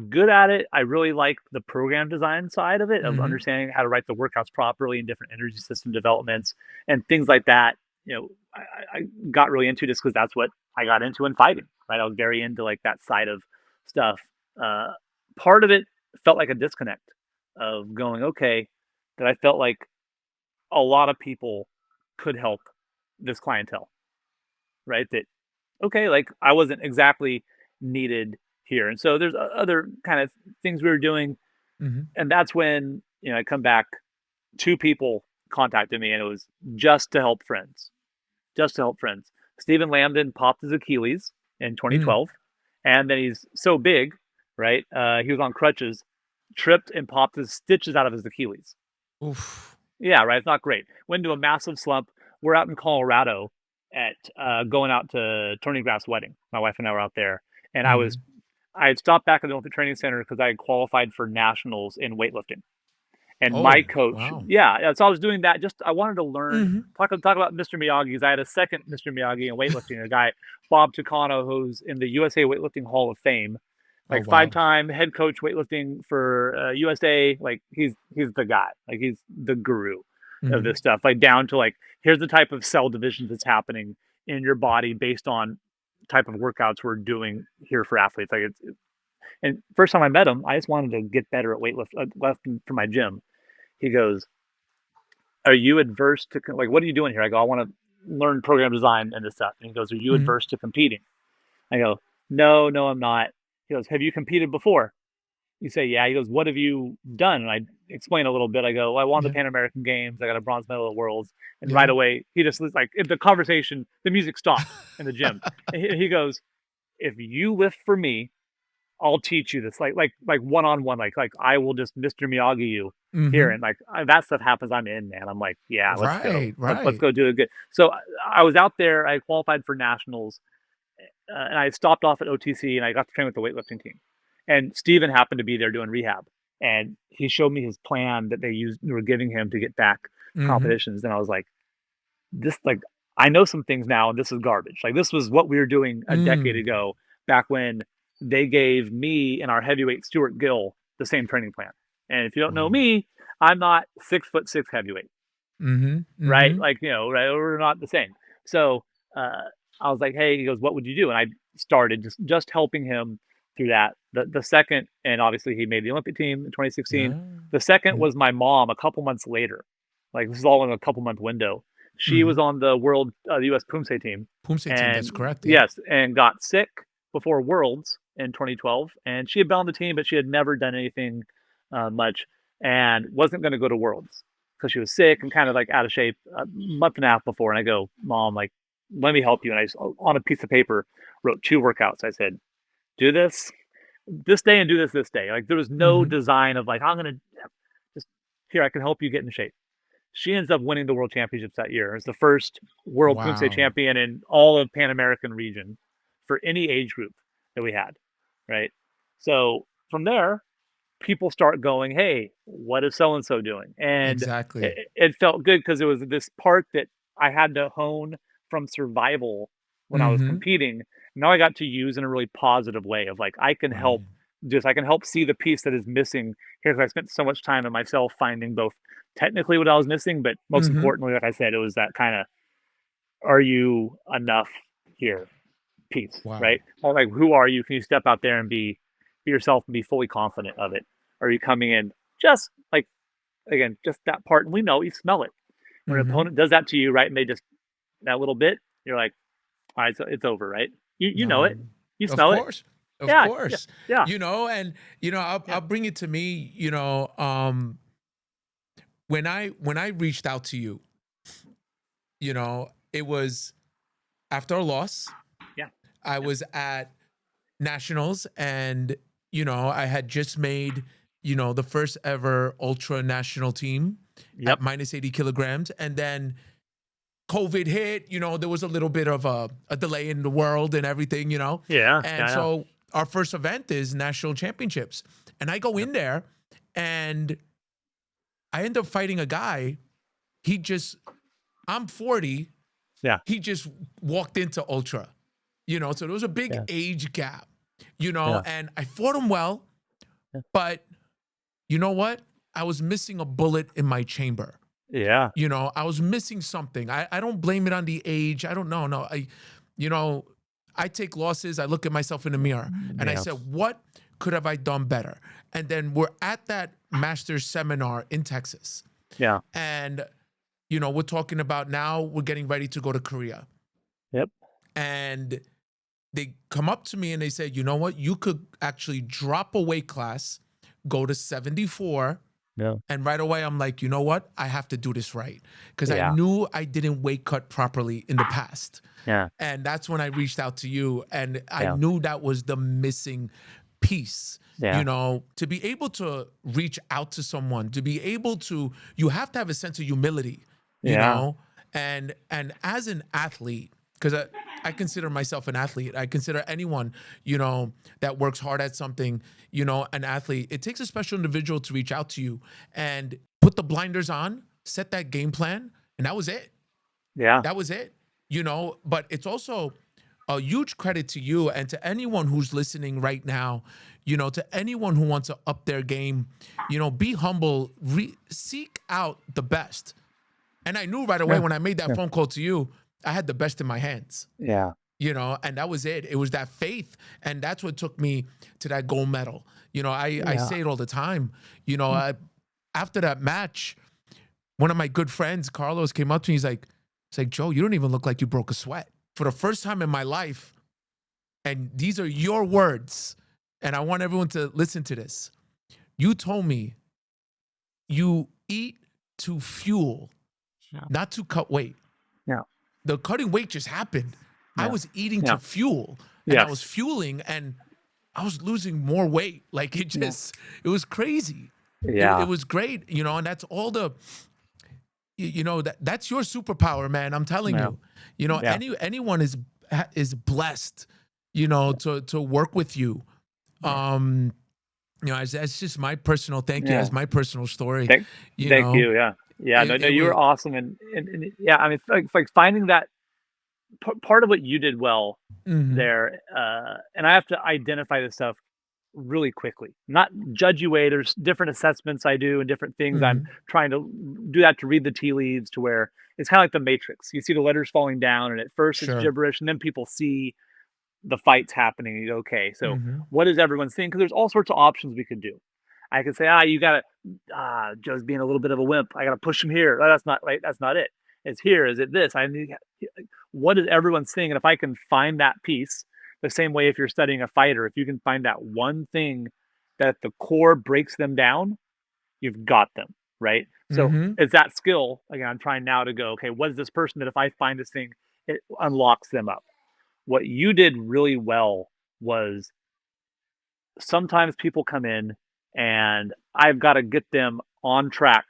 good at it. I really like the program design side of it, of Mm-hmm. understanding how to write the workouts properly and different energy system developments and things like that. I got really into this because that's what I got into in fighting, right? I was very into like that side of stuff. Uh, Part of it felt like a disconnect of going, okay, that I felt like a lot of people could help this clientele, right? That okay, like I wasn't exactly needed here. And so there's other kind of things we were doing. Mm-hmm. And that's when, I come back, two people contacted me and it was just to help friends, just to help friends. Stephen Lambden popped his Achilles in Mm. 2012. And then he's so big, right? He was on crutches, tripped and popped his stitches out of his Achilles. Oof. Yeah, right. It's not great. Went into a massive slump. We're out in Colorado at going out to Tony Graff's wedding. My wife and I were out there, and Mm-hmm. I had stopped back at the Olympic Training Center because I had qualified for nationals in weightlifting. And my Oh, coach, wow. yeah, so I was doing that. Just I wanted to learn. Mm-hmm. Talk about Mr. Miyagi's. I had a second Mr. Miyagi in weightlifting, a guy Bob Tucano, who's in the USA Weightlifting Hall of Fame, Oh, like wow. five-time head coach weightlifting for USA. Like he's the guy. Like he's the guru of Mm-hmm. this stuff. Like down to like here's the type of cell divisions that's happening in your body based on type of workouts we're doing here for athletes. Like and first time I met him, I just wanted to get better at lifting for my gym. He goes, "Are you adverse to like what are you doing here?" I go, "I want to learn program design and this stuff." And he goes, "Are you Mm-hmm. adverse to competing?" I go, "No, no, I'm not." He goes, "Have you competed before?" You say, "Yeah." He goes, "What have you done?" And I explain a little bit. I go, well, "I won the Yeah. Pan American Games. I got a bronze medal at Worlds." And right Yeah. away, he just was like, the conversation, the music stopped in the gym. And he goes, "If you lift for me, I'll teach you this, like one on one, like I will just Mr. Miyagi you here." Mm-hmm. And like that stuff happens, I'm in, man. I'm like, yeah, let's go, Right. let's Right. go do it good. So I was out there. I qualified for nationals, and I stopped off at OTC, and I got to train with the weightlifting team. And Steven happened to be there doing rehab, and he showed me his plan that were giving him to get back Mm-hmm. competitions. And I was like, this like I know some things now, and this is garbage. Like this was what we were doing a decade Mm. ago, back when they gave me and our heavyweight Stuart Gill the same training plan. And if you don't know Wow. me, I'm not 6'6" heavyweight, Mm-hmm. right? Mm-hmm. Like right? We're not the same. So I was like, hey, he goes, what would you do? And I started just helping him through that. The second, and obviously he made the Olympic team in 2016. Yeah. The second Mm-hmm. was my mom a couple months later. Like this is all in a couple month window. She Mm-hmm. was on the the U.S. Poomsae team, Poomsae team. That's and correct. Yeah. yes, and got sick before Worlds in 2012. And she had been on the team, but she had never done anything much, and wasn't going to go to Worlds because she was sick and kind of like out of shape a month and a half before. And I go, "Mom, like, let me help you." And I just on a piece of paper wrote two workouts. I said, "Do this day and do this day." Like there was no Mm-hmm. design of like I'm gonna just here. I can help you get in shape. She ends up winning the world championships that year. It's the first world Poomsae Wow. champion in all of Pan American region for any age group that we had, right? So from there, people start going, "Hey, what is so and so doing?" And Exactly. it felt good because it was this part that I had to hone from survival when I was Mm-hmm. competing. Now I got to use in a really positive way of like Right. I can help see the piece that is missing here because I spent so much time in myself finding both technically what I was missing, but most Mm-hmm. importantly, like I said, it was that kind of are you enough here piece, Wow. right? Or like who are you? Can you step out there and be yourself and be fully confident of it? Or are you coming in just like again, just that part? And we know you smell it when an Mm-hmm. opponent does that to you, right? And they just that little bit, you're like, all right, so it's over, right? You know it, No. you Of smell it, course. Of yeah, yeah, course. yeah, And yeah, I'll bring it to me, when I reached out to you, it was after a loss. yeah, I yep, was at nationals, and I had just made, the first ever ultra national team at yep, minus 80 kilograms. And then COVID hit, there was a little bit of a delay in the world and everything, Yeah. and Yeah. so our first event is national championships, and I go Yeah. in there and I end up fighting a guy. I'm 40. Yeah. He just walked into ultra, so there was a big Yeah. age gap, Yeah. and I fought him well, but you know what? I was missing a bullet in my chamber. Yeah. I was missing something. I don't blame it on the age. I don't know. No, I take losses. I look at myself in the mirror and I Yeah. said, what could have I done better? And then we're at that master's seminar in Texas. Yeah. And, we're talking about now we're getting ready to go to Korea. Yep. And they come up to me and they said, you know what? You could actually drop a weight class, go to 74. Yeah. And right away, I'm like, you know what? I have to do this right. Because I Yeah. knew I didn't weight cut properly in the past. Yeah. And that's when I reached out to you. And I Yeah. knew that was the missing piece. Yeah. To be able to reach out to someone, to be able to, you have to have a sense of humility, Yeah. and as an athlete, because I consider myself an athlete. I consider anyone, that works hard at something, an athlete. It takes a special individual to reach out to you and put the blinders on, set that game plan, and that was it. Yeah. That was it. But it's also a huge credit to you and to anyone who's listening right now, to anyone who wants to up their game, be humble, seek out the best. And I knew right away when I made that phone call to you, I had the best in my hands. Yeah. And that was it. It was that faith. And that's what took me to that gold medal. I say it all the time. After that match, one of my good friends, Carlos, came up to me. He's like, Joe, you don't even look like you broke a sweat. For the first time in my life, and these are your words, and I want everyone to listen to this. You told me you eat to fuel, not to cut weight. Yeah. The cutting weight just happened. I was eating to fuel, and I was fueling, and I was losing more weight. Like it was crazy. Yeah. It was great, and that's all that's your superpower, man. I'm telling you. Anyone is blessed, to work with you. It's just my personal thank you. That's my personal story. Thank you. Yeah. Yeah. No, you were awesome. And yeah, I mean, like finding that part of what you did well there. And I have to identify this stuff really quickly, not judge you way. There's different assessments I do and different things. I'm trying to do that to read the tea leaves to where it's kind of like the Matrix. You see the letters falling down and at first it's gibberish and then people see the fights happening. And you go, okay, so what is everyone saying? Because there's all sorts of options we could do. I could say, you got to, Joe's being a little bit of a wimp. I got to push him here. That's not right. That's not it. It's here. Is it this? I need, what is everyone saying? And if I can find that piece, the same way if you're studying a fighter, if you can find that one thing that at the core breaks them down, you've got them, right? So it's that skill. Again, I'm trying now to go, okay, what is this person that if I find this thing, it unlocks them up? What you did really well was sometimes people come in and I've got to get them on track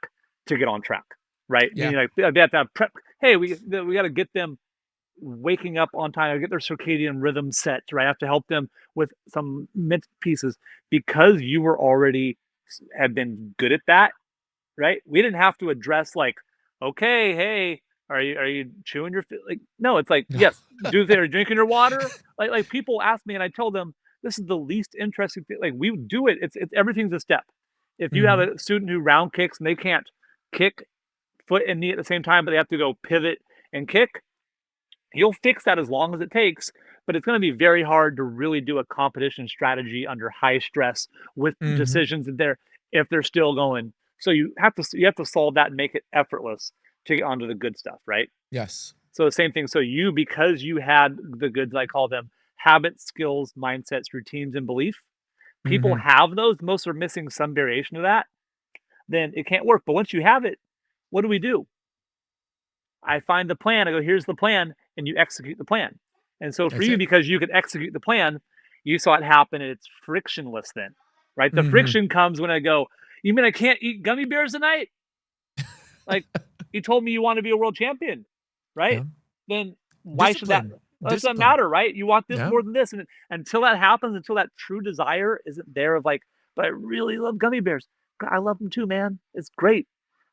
to get on track, right? Yeah. Meaning like they have to have prep. Hey, we got to get them waking up on time, get their circadian rhythm set, right? I have to help them with some mint pieces because you were already have been good at that, right? We didn't have to address like, okay, hey, are you chewing your like? No, it's like yes, do they are drinking your water? Like people ask me and I tell them this is the least interesting thing. Like we do it. It's everything's a step. If you have a student who round kicks and they can't kick foot and knee at the same time, but they have to go pivot and kick, you'll fix that as long as it takes, but it's going to be very hard to really do a competition strategy under high stress with decisions in there if they're still going. So you have to solve that and make it effortless to get onto the good stuff, right? Yes. So the same thing. So because you had the goods, I call them habits, skills, mindsets, routines, and belief. People have those. Most are missing some variation of that. Then it can't work. But once you have it, what do? I find the plan. I go, here's the plan, and you execute the plan. And so for you, because you can execute the plan, you saw it happen, and it's frictionless then, right? The friction comes when I go, you mean I can't eat gummy bears tonight? Like, you told me you want to be a world champion. right? Yeah. Then why should that Discipline. doesn't Discipline. matter, right? You want this Yeah. more than this, and until that happens, until that true desire isn't there of like, but I really love gummy bears. I love them too, man. It's great.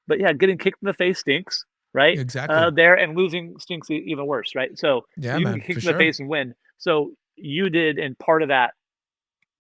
But yeah, getting kicked in the face stinks, right? Exactly. There and losing stinks even worse, right? So Yeah, you can get man, for kicked in the sure. face and win. So you did, and part of that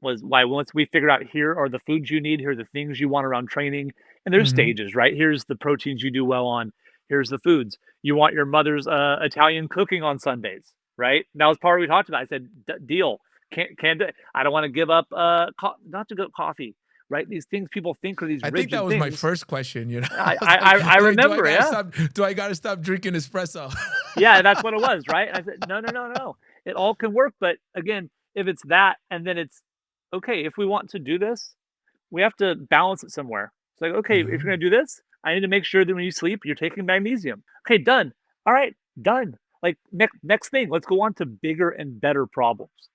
was why once we figured out here are the foods you need, here are the things you want around training, and there's Mm-hmm. stages, right? Here's the proteins you do well on. Here's the foods you want your mother's Italian cooking on Sundays, right? That was part we talked about. I said, deal. Can't do it. I don't want to give up not to go coffee, right? These things people think are these I think that rigid was my things. first question. You know, I I was I, like, I do I remember, gotta yeah. stop? Do I gotta stop drinking espresso? Yeah, that's what it was, right? And I said, "No, no, no, no. It all can work, but again, if it's that and then it's okay, if we want to do this, we have to balance it somewhere." It's like, "Okay, if you're Hmm. gonna do this, I need to make sure that when you sleep, you're taking magnesium." Okay, done. All right, done. Like next thing, let's go on to bigger and better problems,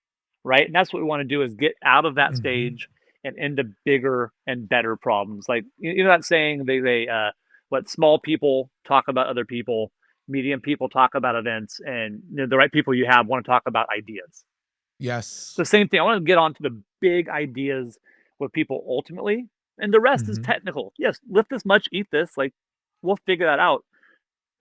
right? And that's what we want to do is get out of that Hmm. stage and into bigger and better problems. Like you know that saying they what small people talk about other people, medium people talk about events, and the right people you have want to talk about ideas. Yes. The same thing. I want to get onto the big ideas with people ultimately, and the rest is Hmm. technical. Yes, lift this much, eat this. Like we'll figure that out.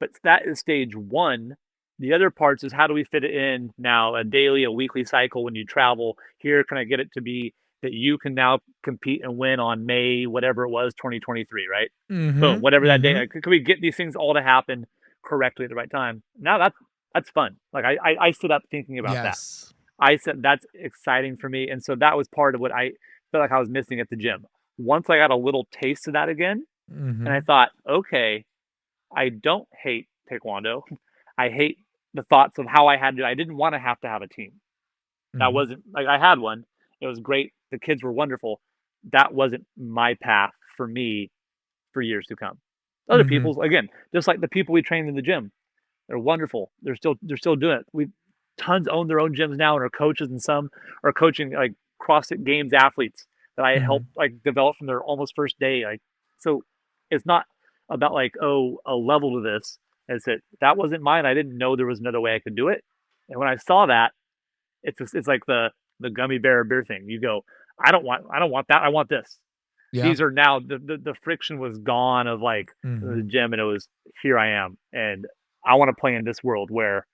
But that is stage one. The other parts is how do we fit it in now, a daily, a weekly cycle when you travel. Here, can I get it to be that you can now compete and win on May, whatever it was, 2023, right? Boom, Hmm. whatever that day. Hmm. Like, could we get these things all to happen correctly at the right time? Now that's fun. Like I stood up thinking about that. Yes. I said that's exciting for me, and so that was part of what I felt like I was missing at the gym. Once I got a little taste of that again, and I Hmm. thought, okay, I don't hate Taekwondo. I hate the thoughts of how I had to. I didn't want to have a team. That Hmm. wasn't like I had one. It was great. The kids were wonderful. That wasn't my path for me for years to come. Other Hmm. people's again, just like the people we trained in the gym, they're wonderful. They're still doing it. We tons own their own gyms now and are coaches, and some are coaching like CrossFit Games athletes that I helped Hmm. like develop from their almost first day. Like so, it's not about like oh a level to this. It's that wasn't mine. I didn't know there was another way I could do it, and when I saw that, it's like the gummy bear thing. You go, I don't want that. I want this. Yeah. These are now the friction was gone of like the Hmm. gym, and it was here I am, and I want to play in this world where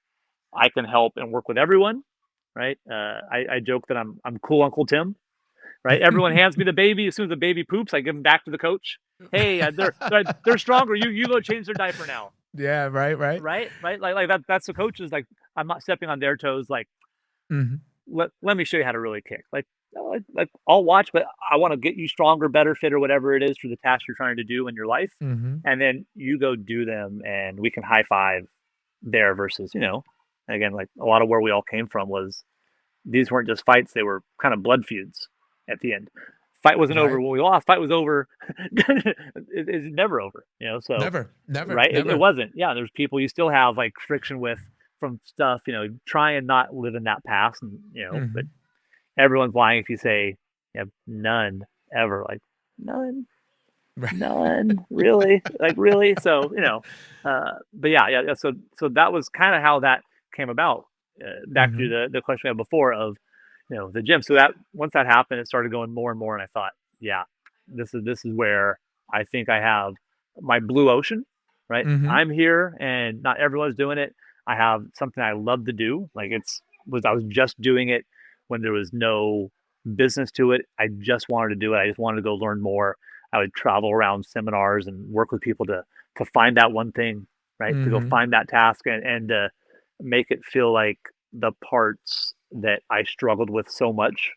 I can help and work with everyone, right? I joke that I'm cool Uncle Tim, right? Everyone hands me the baby. As soon as the baby poops, I give him back to the coach. Hey, they're stronger. You go change their diaper now, Yeah. Right. Right. right. Like that's the coaches. Like I'm not stepping on their toes. Like Hmm. let me show you how to really kick. Like I'll watch, but I want to get you stronger, better, fitter, whatever it is for the task you're trying to do in your life, Hmm. and then you go do them, and we can high five there versus again like a lot of where we all came from was these weren't just fights, they were kind of blood feuds at the end. Fight wasn't over Right. when we lost, fight was over. It's never over, so Never. Never. right, it Never. wasn't. Yeah, there's people you still have like friction with from stuff, try and not live in that past, and but Hmm. everyone's lying if you say none ever, like none. Right. None, really? Like, really? So, but yeah, so that was kinda how that came about, back to Hmm. the question we had before of, the gym. So that once that happened, it started going more and more, and I thought, "Yeah, this is where I think I have my blue ocean," right? Hmm. I'm here, and not everyone's doing it. I have something I love to do, like, I was just doing it when there was no business to it. I just wanted to do it. I just wanted to go learn more. I would travel around seminars and work with people to find that one thing, right? To go Hmm. find that task and make it feel like the parts that I struggled with so much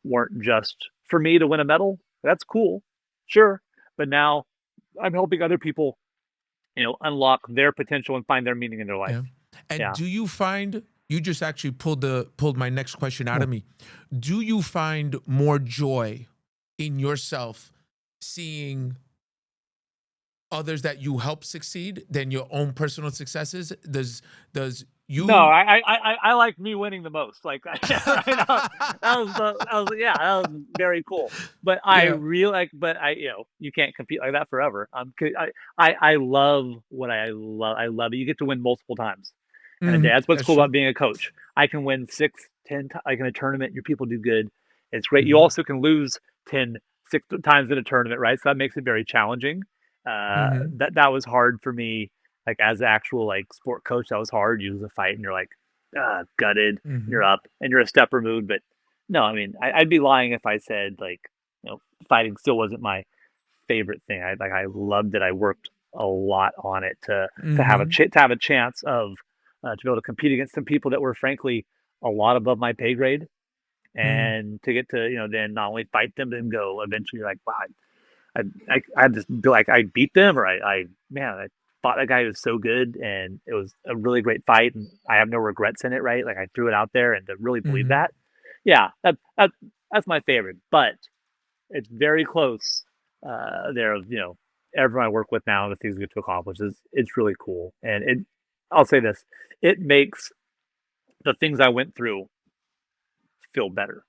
weren't just for me to win a medal. That's cool, sure, but now I'm helping other people, unlock their potential and find their meaning in their life. Yeah. And Yeah. do you find you just actually pulled my next question out Hmm. of me. Do you find more joy in yourself seeing others that you help succeed than your own personal successes? Does No, you I like me winning the most, like, right now, that was yeah, that was very cool, but I Yeah. really like but you can't compete like that forever, 'cause I love what I love it, you get to win multiple times in a day, that's what's That's cool true. about being a coach. I can win 6, 10 ti like, in a tournament, your people do good, it's great, you Mhm. also can lose 6 times in a tournament, right, so that makes it very challenging, Mhm. that was hard for me like as an actual like sport coach, that was hard. You lose a fight and you're like, gutted. You're Mhm. up and you're a step removed. But no, I mean, I'd be lying if I said like, fighting still wasn't my favorite thing. I loved it. I worked a lot on it to have Mhm. to have a chance of to be able to compete against some people that were frankly a lot above my pay grade, Mhm. and to get to then not only fight them, but then go eventually like wow, I just feel like I beat them or man, I fought a guy who was so good and it was a really great fight and I have no regrets in it, right? Like I threw it out there and to really believe Mhm. that. Yeah, that's my favorite, but it's very close. There of, everyone I work with now, the things we get to accomplish is it's really cool. And I'll say this, it makes the things I went through feel better,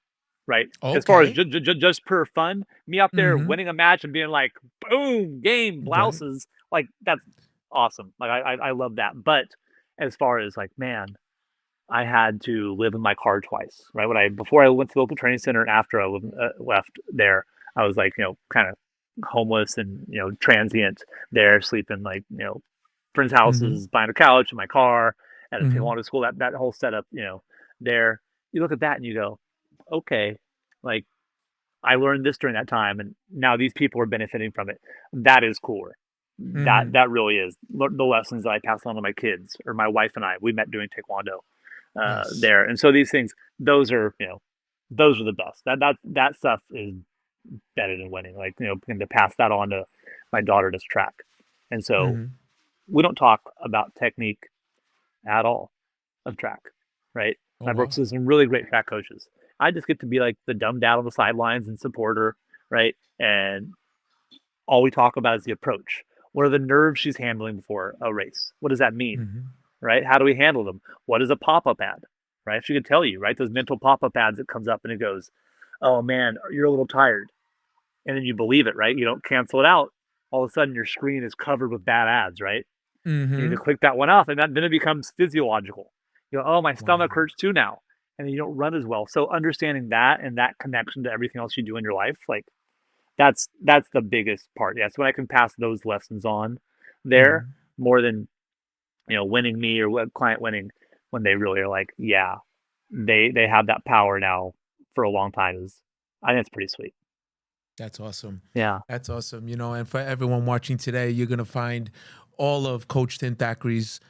right? As far as Okay. just pure fun, me out there Mhm. winning a match and being like, boom, game, Right. blouses, like that's awesome. Like I love that. But as far as like, man, I had to live in my car twice, right? When I before I went to the local training center and after I left there, I was like, kind of homeless and transient there, sleeping like friends' Mhm. houses, behind a couch in my car at a Mhm. Taekwondo school. That whole setup, there. You look at that and you go, okay, like I learned this during that time, and now these people are benefiting from it. That is cooler. Mhm. That really is the lessons that I pass on to my kids or my wife and I. We met doing Taekwondo Yes. there, and so these things, those are those are the best. That stuff is better than winning. Like and to pass that on to my daughter does track, and so Mhm. we don't talk about technique at all of track, right? Oh I've worked wow. with some really great track coaches. I just get to be like the dumb dad on the sidelines and supporter, right? And all we talk about is the approach. What are the nerves she's handling before a race? What does that mean, Mhm. right? How do we handle them? What is a pop-up ad, right? She could tell you, right? Those mental pop-up ads that comes up and it goes, "Oh man, you're a little tired," and then you believe it, right? You don't cancel it out. All of a sudden, your screen is covered with bad ads, right? You need to Mhm. click that one off, and then it becomes physiological. You go, "Oh, my stomach Wow. hurts too now," and then you don't run as well. So understanding that and that connection to everything else you do in your life, like that's the biggest part. Yeah, so when I can pass those lessons on there Mhm. more than winning me or what client winning, when they really are like, yeah, they have that power now for a long time is I think it's pretty sweet. That's awesome. Yeah, That's awesome. And for everyone watching today, you're gonna find all of Coach Tim Thackrey's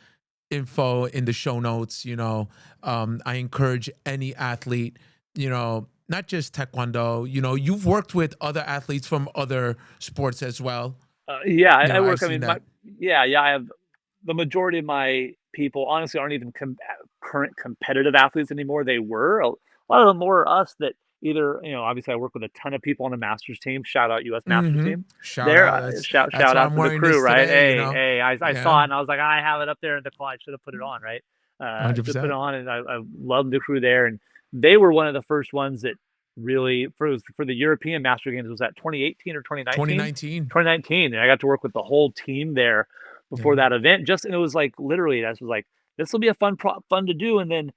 info in the show notes. I encourage any athlete, not just Taekwondo. You've worked with other athletes from other sports as well. yeah. I I've work. I seen mean, that. yeah. I have the majority of my people honestly aren't even current competitive athletes anymore. They were a lot of them were us that either obviously I work with a ton of people on the masters team. Shout out U.S. Masters Hmm. team. Shout There, out. That's shout why out I'm to the wearing crew, this right? today. Hey, I saw Yeah, it and I was like, I have it up there in the call. I should have put it on, right? hundred Should put it percent. on, and I love the crew there, and they were one of the first ones that really for the European Master Games was that 2018 or 2019? 2019. 2019, and I got to work with the whole team there before Yeah. that event. Just and it was like literally, that was like this will be a fun to do, and then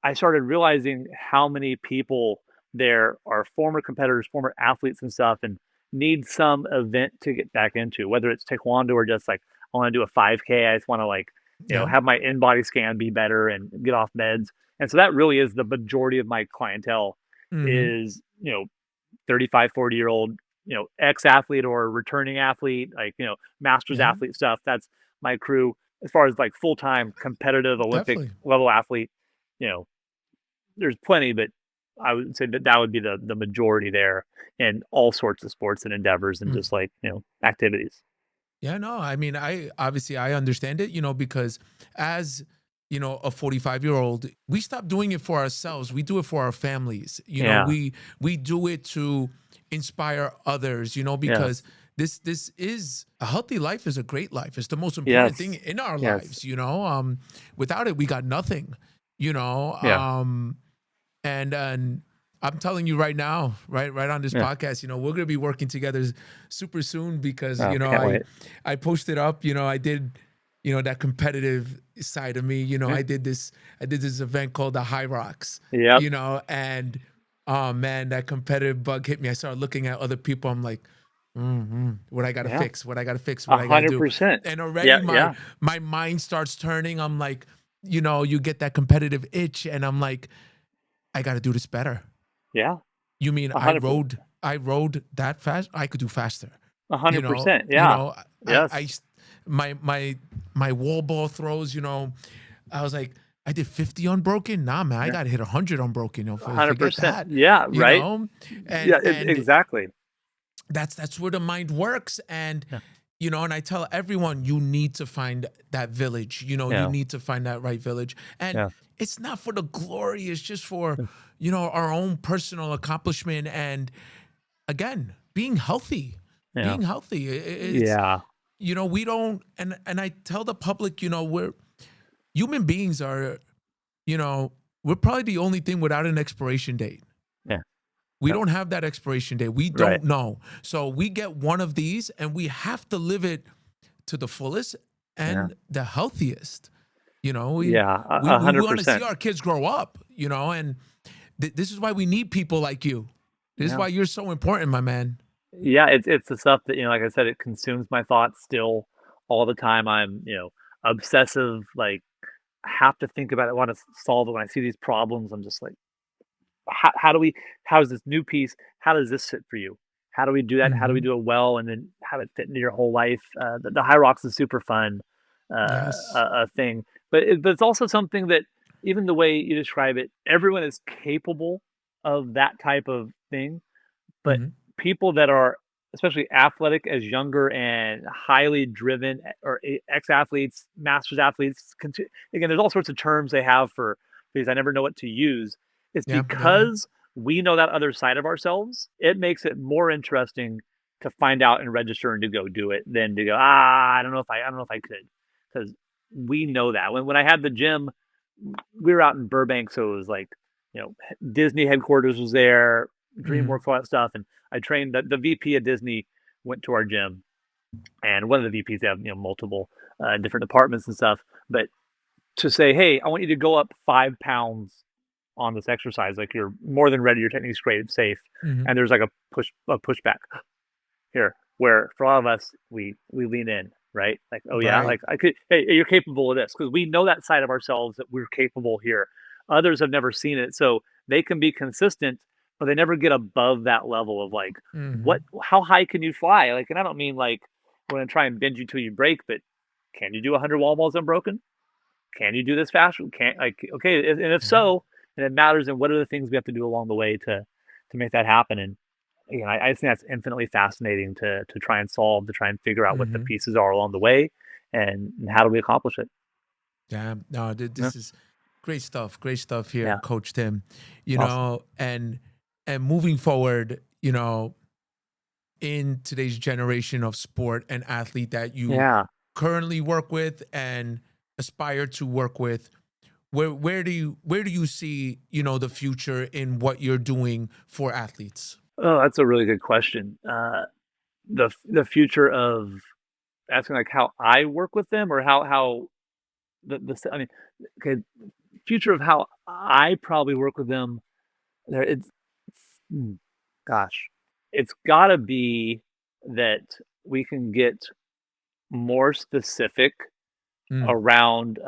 I started realizing how many people there are former competitors, former athletes and stuff, and need some event to get back into, whether it's taekwondo or just like I want to do a 5K. I just want to like, Yeah. have my in-body scan be better and get off meds. And so that really is the majority of my clientele Hmm. is, 35, 40-year-old, ex-athlete or returning athlete, like, masters Yeah. athlete stuff. That's my crew. As far as like full-time competitive Olympic Definitely. level athlete, you know, there's plenty, but I would say that that would be the majority there in all sorts of sports and endeavors and just like, activities. Yeah, no, I mean, I understand it, because as a 45-year-old, we stop doing it for ourselves. We do it for our families. Yeah. We do it to inspire others, Yes. because this is a healthy life is a great life. It's the most important thing Yes. in our Yes. lives, without it we got nothing, you know. Yeah. And I'm telling you right now, right on this Yeah. podcast, we're gonna be working together super soon because Oh, can't wait. I posted up, I did, that competitive side of me. Yeah. I did this event called the High Rocks, Yep. and oh man, that competitive bug hit me. I started looking at other people. I'm like, what I gotta Yeah. fix, what I gotta fix, what I gotta do, 100%. and Yeah. already Yeah. my mind starts turning. I'm like, you get that competitive itch, and I'm like, I got to do this better. Yeah. You mean 100%. I rode that fast? I could do faster. hundred You know, percent. you Yeah. know, I Yes. my wall ball throws, I was like, I did 50 unbroken. Nah, man, I Yeah. got to hit 100 unbroken. Forget 100%. that. Yeah. You Right. know, Yeah. and Exactly. that's where the mind works. And Yeah. and I tell everyone, you need to find that village. You Yeah. need to find that right village. And Yeah. it's not for the glory, it's just for, our own personal accomplishment. And again, being healthy. Yeah. Being healthy. It's, Yeah. we don't, and I tell the public, we're human beings are, we're probably the only thing without an expiration date. Yeah. We Yep. don't have that expiration date. We Right. don't know. So we get one of these and we have to live it to the fullest Yeah. and the healthiest. We Yeah. we hundred want to see percent. our kids grow up, and this is why we need people like you. This is Yeah. why you're so important, my man. Yeah. It's the stuff that, like I said, it consumes my thoughts still all the time. I'm, obsessive, like, have to think about it, want to solve it. When I see these problems, I'm just like, how do we, how is this new piece? How does this fit for you? How do we do that? How do we Hmm. do it well? And then have it fit into your whole life. The High Rocks is super fun, Yes. a thing, but it's also something that, even the way you describe it, everyone is capable of that type of thing. But Hmm. people that are, especially athletic as younger and highly driven, or ex-athletes, masters athletes, again, there's all sorts of terms they have for these. I never know what to use. It's Yeah. Yeah. Yeah. because we know that other side of ourselves. It makes it more interesting to find out and register and to go do it than to go, I don't know if I could, because we know that. When I had the gym, we were out in Burbank, so it was like, Disney headquarters was there, Hmm. DreamWorks, all that stuff, and I trained the VP of Disney went to our gym, and one of the VPs, they have, multiple different departments and stuff, but to say, hey, I want you to go up 5 pounds on this exercise, like, you're more than ready, your technique's great, it's safe, Hmm. and there's like a pushback here, where for a lot of us, we lean in, right? Like, oh yeah, Right. like, I could, hey, you're capable of this, because we know that side of ourselves, that we're capable here. Others have never seen it, so they can be consistent, but they never get above that level of, like, what, Hmm. how high can you fly? Like, and I don't mean like, we're gonna try and bend you till you break, but can you do 100 wall balls unbroken? Can you do this faster? Can't, like, okay, and if Yeah. so, and it matters, and what are the things we have to do along the way to make that happen? And I just think that's infinitely fascinating to try and solve, to try and figure out what the Hmm. pieces are along the way, and how do we accomplish it. Yeah. No, Yeah, this is great stuff. Great stuff here, yeah, Coach Tim. awesome. And moving forward, in today's generation of sport and athlete that you Yeah. currently work with and aspire to work with, where do you see, the future in what you're doing for athletes? Oh, that's a really good question. The future of asking, like, how I work with them, or how I mean, okay, future of how I probably work with them. There, hmm, gosh, it's got to be that we can get more specific Mm, around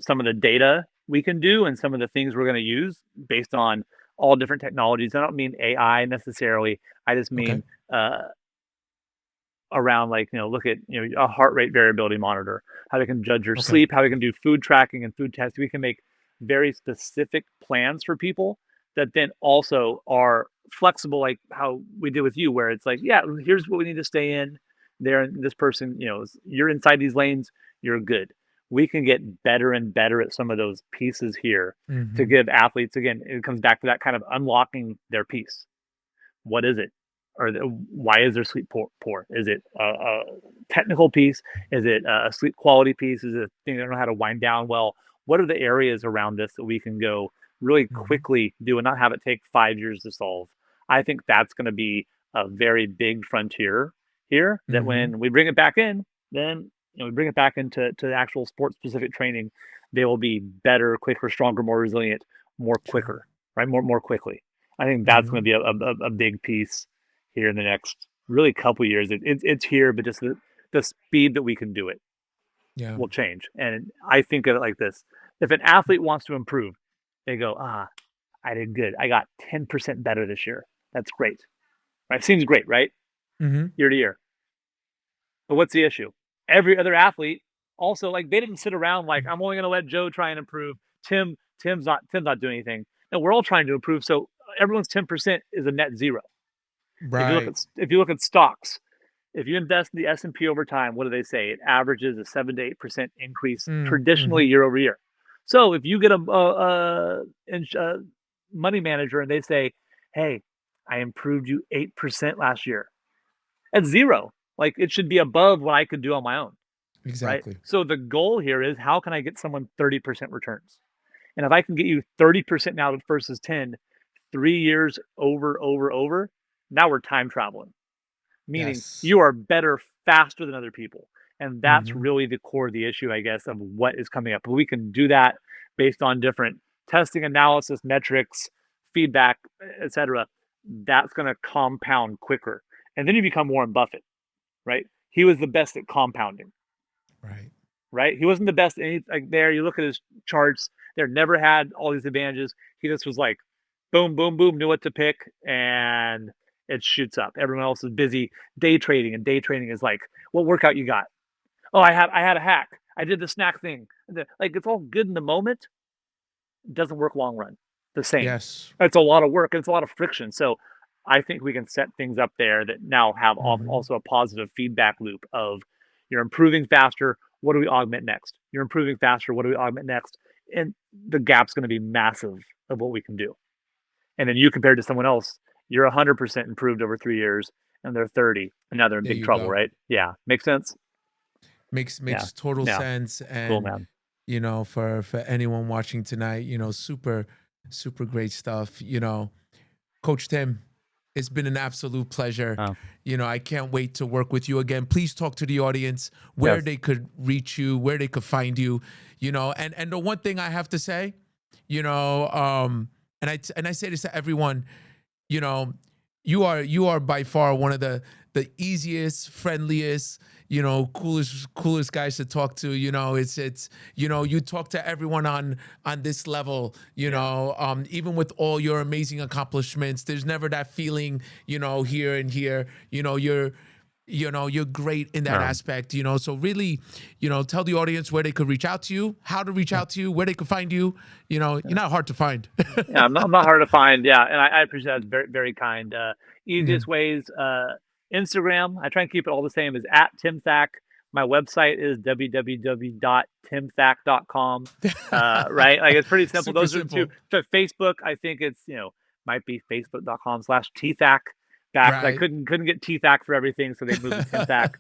some of the data we can do, and some of the things we're going to use based on all different technologies. I don't mean AI necessarily. I just okay. mean uh, around, like, look at, a heart rate variability monitor, how they can judge your Okay. sleep, how we can do food tracking and food testing. We can make very specific plans for people that then also are flexible, like how we did with you, where it's like, yeah, here's what we need to stay in there. This person, you're inside these lanes, you're good. We can get better and better at some of those pieces here to Hmm. give athletes, again, it comes back to that kind of unlocking their piece. What is it? why is their sleep poor? Is it a technical piece? Is it a sleep quality piece? Is it a thing they don't know how to wind down well? What are the areas around this that we can go really Mm-hmm. quickly do and not have it take 5 years to solve? I think that's going to be a very big frontier here. That Mm-hmm. when we bring it back in, then we bring it back into the actual sports specific training. They will be better, quicker, stronger, more resilient, more Sure. quicker, right? More quickly. I think that's Mm-hmm. going to be a big piece here in the next really couple years. It's here, but just the speed that we can do it Yeah. will change. And I think of it like this: if an athlete wants to improve, they go, I did good. I got 10% better this year. That's great, right? Seems great, right? Mm-hmm. Year to year. But what's the issue? Every other athlete also like they didn't sit around like I'm only going to let Joe try and improve. Tim's not doing anything. No, we're all trying to improve. So everyone's 10% is a net zero. Right. If you look at stocks, if you invest in the S&P over time, what do they say? It averages a 7 to 8% increase Mm-hmm. traditionally year over year. So if you get a money manager and they say, "Hey, I improved you 8% last year," that's zero. Like it should be above what I could do on my own, right? Exactly. So the goal here is how can I get someone 30% returns? And if I can get you 30% now versus 10, 3 years over, now we're time traveling, meaning Yes. you are better faster than other people. And that's Mm-hmm. really the core of the issue, I guess, of what is coming up. But we can do that based on different testing, analysis, metrics, feedback, etc. That's going to compound quicker. And then you become Warren Buffett, right? He was the best at compounding, Right. right? He wasn't the best at any, like there. You look at his charts; there never had all these advantages. He just was like, boom, boom, boom, knew what to pick, and it shoots up. Everyone else is busy day trading, and day trading is like, what workout you got? Oh, I had a hack. I did the snack thing. Like it's all good in the moment, doesn't work long run. The same. Yes. It's a lot of work. It's a lot of friction. So I think we can set things up there that now have Mm-hmm. also a positive feedback loop of you're improving faster. What do we augment next? You're improving faster. What do we augment next? And the gap's going to be massive of what we can do. And then you compared to someone else, you're 100% improved over 3 years and they're 30 and now they're in There big you trouble, go. right? Yeah. Makes sense. Yeah. Makes total Yeah. sense. Cool, And man. for anyone watching tonight, super great stuff. Coach Tim, it's been an absolute pleasure. Oh, I can't wait to work with you again. Please talk to the audience where yes. they could reach you, where they could find you. And the one thing I have to say, and I say this to everyone, you know, you are by far one of the easiest, friendliest, coolest guys to talk to. It's you talk to everyone on this level. Yeah. Even with all your amazing accomplishments, there's never that feeling, here and here. You're great in that Um, aspect. So really, tell the audience where they could reach out to you, how to reach yeah. out to you, where they could find you. You're not hard to find. Yeah, I'm not hard to find. Yeah, and I appreciate that. It's very very kind. Yeah. Easiest ways, Instagram. I try and keep it all the same. Is at Tim Thack. My website is www.timthack.com. Right, like it's pretty simple. Super Those are the two. simple. So Facebook, I think it's might be facebook.com/tthack back because I Right. couldn't get tthack for everything, so they moved to Tim Thack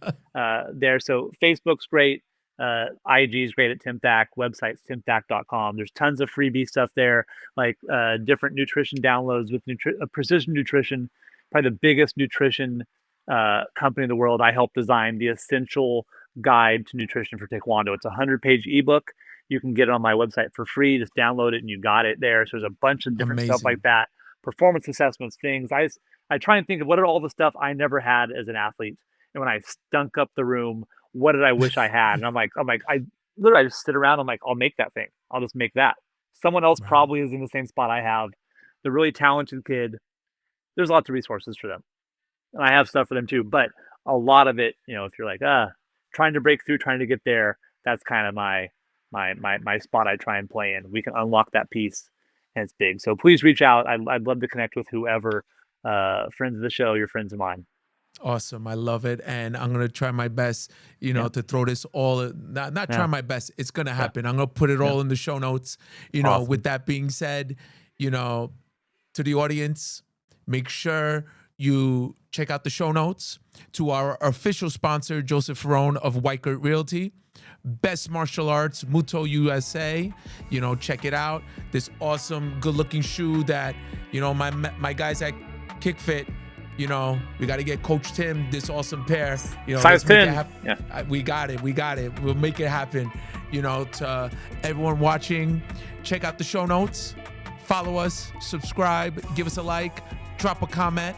there. So Facebook's great. IG is great at Tim Thack. Website's timthack.com. There's tons of freebie stuff there, like different nutrition downloads with Precision Nutrition, probably the biggest nutrition company in the world. I helped design the essential guide to nutrition for Taekwondo. It's a 100-page ebook. You can get it on my website for free. Just download it and you got it there. So there's a bunch of different stuff like Amazing. that, performance assessments, things. I try and think of what are all the stuff I never had as an athlete. And when I stunk up the room, what did I wish I had? And I literally I just sit around. I'm like, I'll make that thing. I'll just make that. Someone else Right. probably is in the same spot I have. The really talented kid. There's lots of resources for them, and I have stuff for them too. But a lot of it, if you're like, trying to break through, trying to get there, that's kind of my spot. I try and play in. We can unlock that piece, and it's big. So please reach out. I'd love to connect with whoever. Friends of the show, your friends of mine. Awesome. I love it. And I'm gonna try my best, Yeah, to throw this all not try yeah, my best. It's gonna yeah. happen. I'm gonna put it Yeah. all in the show notes. With Awesome. that being said, you know, to the audience, make sure you check out the show notes to our official sponsor, Joseph Ferrone of Weichert Realty. Best martial arts, Muto USA. You know, check it out. This awesome, good-looking shoe that, you know, my guys at KickFit, you know, we got to get Coach Tim this awesome pair. You know, size 10. Yeah. We got it. We'll make it happen. You know, to everyone watching, check out the show notes. Follow us, subscribe, give us a like, drop a comment.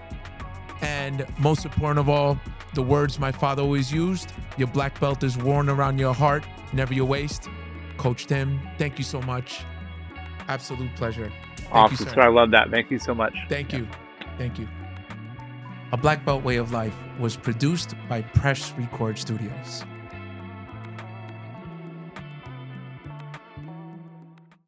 And most important of all, the words my father always used: your black belt is worn around your heart, never your waist. Coach Tim, thank you so much. Absolute pleasure. Awesome, sir. I love that. Thank you so much. Thank you. Thank you. A Black Belt Way of Life was produced by Press Record Studios.